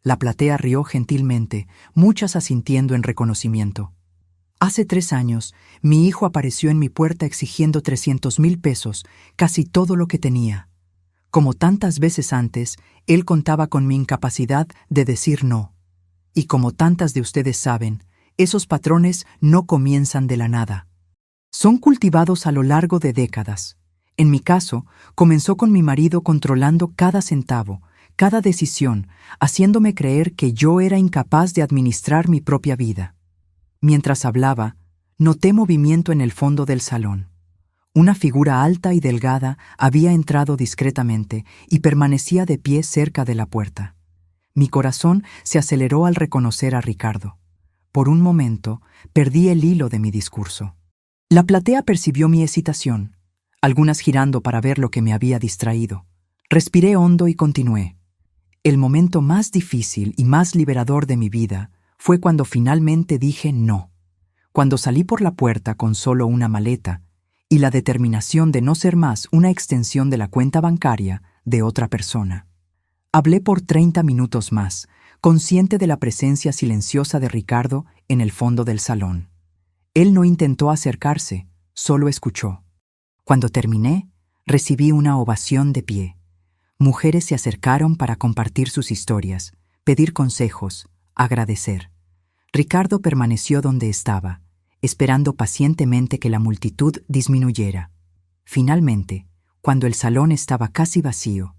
La platea rió gentilmente, muchas asintiendo en reconocimiento. Hace 3 años, mi hijo apareció en mi puerta exigiendo 300,000 pesos, casi todo lo que tenía. Como tantas veces antes, él contaba con mi incapacidad de decir no. Y como tantas de ustedes saben, esos patrones no comienzan de la nada. Son cultivados a lo largo de décadas. En mi caso, comenzó con mi marido controlando cada centavo, cada decisión, haciéndome creer que yo era incapaz de administrar mi propia vida. Mientras hablaba, noté movimiento en el fondo del salón. Una figura alta y delgada había entrado discretamente y permanecía de pie cerca de la puerta. Mi corazón se aceleró al reconocer a Ricardo. Por un momento, perdí el hilo de mi discurso. La platea percibió mi hesitación, algunas girando para ver lo que me había distraído. Respiré hondo y continué. El momento más difícil y más liberador de mi vida fue cuando finalmente dije no. Cuando salí por la puerta con solo una maleta y la determinación de no ser más una extensión de la cuenta bancaria de otra persona. Hablé por 30 minutos más, consciente de la presencia silenciosa de Ricardo en el fondo del salón. Él no intentó acercarse, solo escuchó. Cuando terminé, recibí una ovación de pie. Mujeres se acercaron para compartir sus historias, pedir consejos, agradecer. Ricardo permaneció donde estaba, esperando pacientemente que la multitud disminuyera. Finalmente, cuando el salón estaba casi vacío,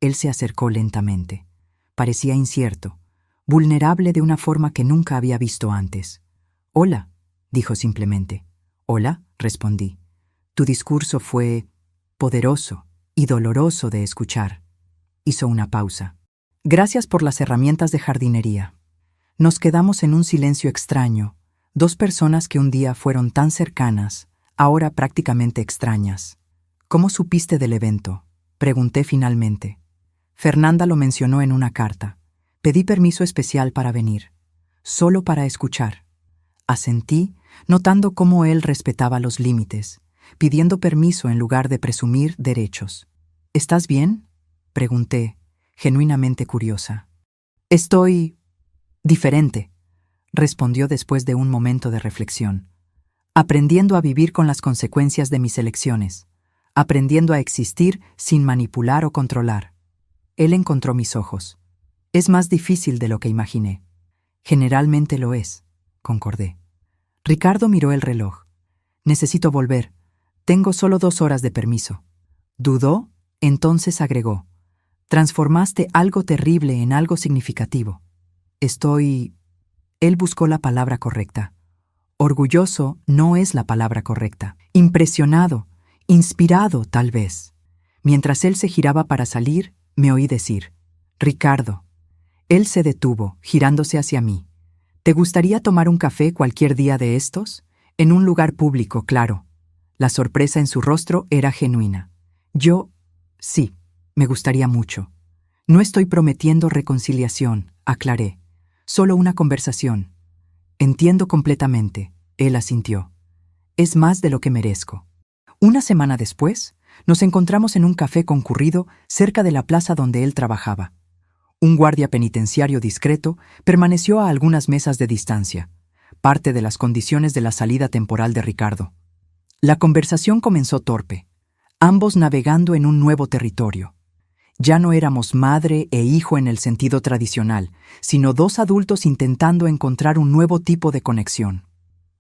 él se acercó lentamente. Parecía incierto, vulnerable de una forma que nunca había visto antes. «Hola», dijo simplemente. «Hola», respondí. «Tu discurso fue poderoso y doloroso de escuchar». Hizo una pausa. «Gracias por las herramientas de jardinería». Nos quedamos en un silencio extraño, 2 personas que un día fueron tan cercanas, ahora prácticamente extrañas. «¿Cómo supiste del evento?», pregunté finalmente. «Fernanda lo mencionó en una carta. Pedí permiso especial para venir, solo para escuchar». Asentí, notando cómo él respetaba los límites, pidiendo permiso en lugar de presumir derechos. «¿Estás bien?», pregunté, genuinamente curiosa. «Estoy diferente», respondió después de un momento de reflexión. «Aprendiendo a vivir con las consecuencias de mis elecciones, aprendiendo a existir sin manipular o controlar». Él encontró mis ojos. «Es más difícil de lo que imaginé». «Generalmente lo es», concordé. Ricardo miró el reloj. «Necesito volver. Tengo solo 2 horas de permiso». Dudó, entonces agregó. «Transformaste algo terrible en algo significativo». «Estoy...». Él buscó la palabra correcta. Orgulloso no es la palabra correcta. Impresionado, inspirado tal vez. Mientras él se giraba para salir, me oí decir, «Ricardo». Él se detuvo, girándose hacia mí. «¿Te gustaría tomar un café cualquier día de estos? En un lugar público, claro». La sorpresa en su rostro era genuina. Sí, me gustaría mucho. «No estoy prometiendo reconciliación», aclaré. «Solo una conversación». «Entiendo completamente», él asintió. «Es más de lo que merezco». Una semana después, nos encontramos en un café concurrido cerca de la plaza donde él trabajaba. Un guardia penitenciario discreto permaneció a algunas mesas de distancia, parte de las condiciones de la salida temporal de Ricardo. La conversación comenzó torpe, ambos navegando en un nuevo territorio. Ya no éramos madre e hijo en el sentido tradicional, sino 2 adultos intentando encontrar un nuevo tipo de conexión.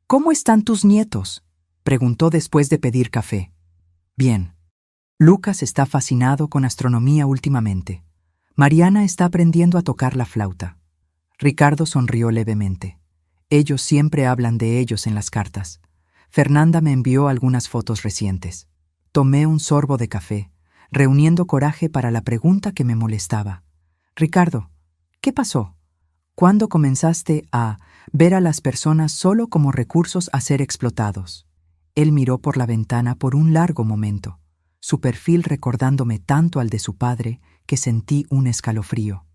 «¿Cómo están tus nietos?», preguntó después de pedir café. «Bien. Lucas está fascinado con astronomía últimamente. Mariana está aprendiendo a tocar la flauta». Ricardo sonrió levemente. «Ellos siempre hablan de ellos en las cartas. Fernanda me envió algunas fotos recientes». Tomé un sorbo de café, reuniendo coraje para la pregunta que me molestaba. «Ricardo, ¿qué pasó? ¿Cuándo comenzaste a ver a las personas solo como recursos a ser explotados? Él miró por la ventana por un largo momento, su perfil recordándome tanto al de su padre que sentí un escalofrío.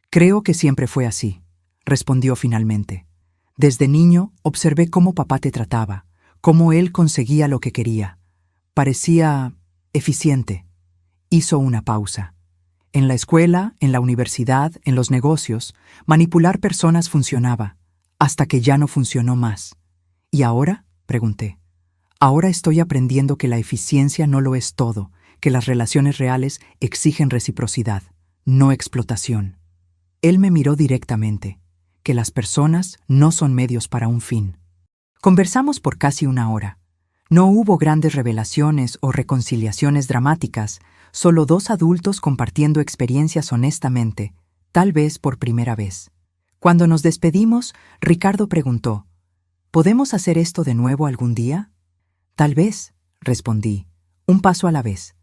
Creo que siempre fue así, respondió finalmente. Desde niño observé cómo papá te trataba, cómo él conseguía lo que quería. Parecía eficiente. Hizo una pausa. En la escuela, en la universidad, en los negocios, manipular personas funcionaba, hasta que ya no funcionó más. ¿Y ahora?, pregunté. Ahora estoy aprendiendo que la eficiencia no lo es todo, que las relaciones reales exigen reciprocidad, no explotación. Él me miró directamente, que las personas no son medios para un fin. Conversamos por casi una hora. No hubo grandes revelaciones o reconciliaciones dramáticas, solo dos adultos compartiendo experiencias honestamente, tal vez por primera vez. Cuando nos despedimos, Ricardo preguntó, ¿podemos hacer esto de nuevo algún día? Tal vez, respondí, un paso a la vez.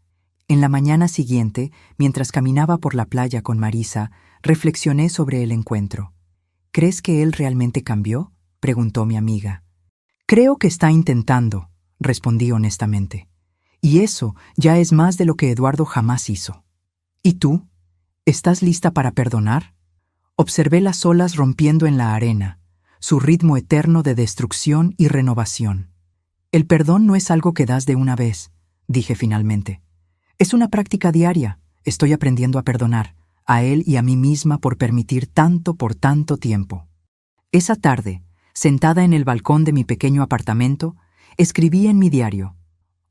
En la mañana siguiente, mientras caminaba por la playa con Marisa, reflexioné sobre el encuentro. ¿Crees que él realmente cambió?, preguntó mi amiga. Creo que está intentando, respondí honestamente. Y eso ya es más de lo que Eduardo jamás hizo. ¿Y tú? ¿Estás lista para perdonar? Observé las olas rompiendo en la arena, su ritmo eterno de destrucción y renovación. El perdón no es algo que das de una vez, dije finalmente. Es una práctica diaria. Estoy aprendiendo a perdonar, a él y a mí misma por permitir tanto por tanto tiempo. Esa tarde, sentada en el balcón de mi pequeño apartamento, escribí en mi diario: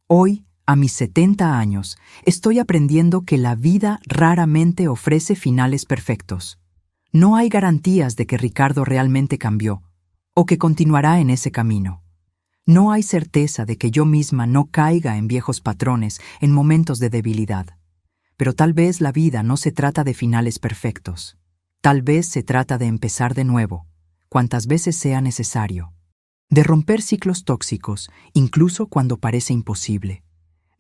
hoy, a mis 70 años, estoy aprendiendo que la vida raramente ofrece finales perfectos. No hay garantías de que Ricardo realmente cambió, o que continuará en ese camino. No hay certeza de que yo misma no caiga en viejos patrones en momentos de debilidad. Pero tal vez la vida no se trata de finales perfectos. Tal vez se trata de empezar de nuevo, cuantas veces sea necesario. De romper ciclos tóxicos, incluso cuando parece imposible.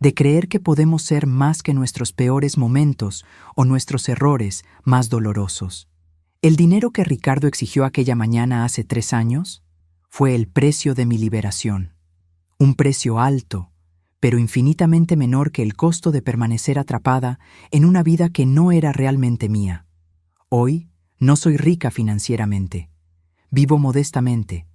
De creer que podemos ser más que nuestros peores momentos o nuestros errores más dolorosos. ¿El dinero que Ricardo exigió aquella mañana hace 3 años? Fue el precio de mi liberación. Un precio alto, pero infinitamente menor que el costo de permanecer atrapada en una vida que no era realmente mía. Hoy no soy rica financieramente. Vivo modestamente.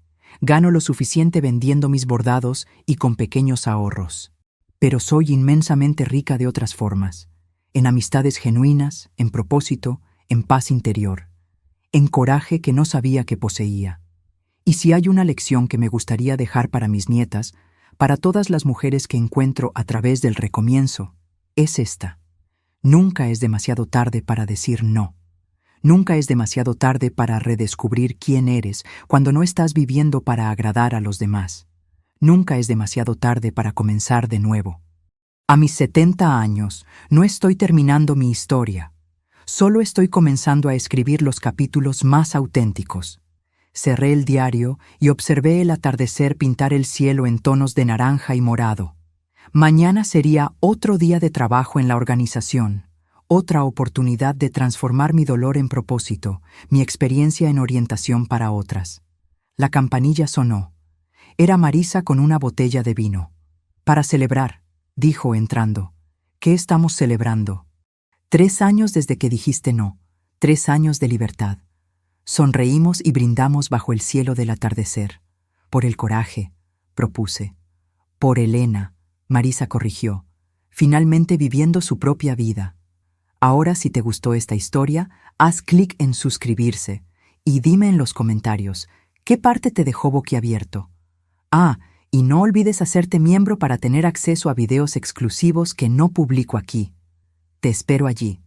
Gano lo suficiente vendiendo mis bordados y con pequeños ahorros. Pero soy inmensamente rica de otras formas. En amistades genuinas, en propósito, en paz interior. En coraje que no sabía que poseía. Y si hay una lección que me gustaría dejar para mis nietas, para todas las mujeres que encuentro a través del recomienzo, es esta. Nunca es demasiado tarde para decir no. Nunca es demasiado tarde para redescubrir quién eres cuando no estás viviendo para agradar a los demás. Nunca es demasiado tarde para comenzar de nuevo. A mis 70 años, no estoy terminando mi historia. Solo estoy comenzando a escribir los capítulos más auténticos. Cerré el diario y observé el atardecer pintar el cielo en tonos de naranja y morado. Mañana sería otro día de trabajo en la organización, otra oportunidad de transformar mi dolor en propósito, mi experiencia en orientación para otras. La campanilla sonó. Era Marisa con una botella de vino. Para celebrar, dijo entrando. ¿Qué estamos celebrando? 3 años desde que dijiste no, 3 años de libertad. Sonreímos y brindamos bajo el cielo del atardecer. Por el coraje, propuse. Por Elena, Marisa corrigió, finalmente viviendo su propia vida. Ahora, si te gustó esta historia, haz clic en suscribirse y dime en los comentarios qué parte te dejó boquiabierto. Y no olvides hacerte miembro para tener acceso a videos exclusivos que no publico aquí. Te espero allí.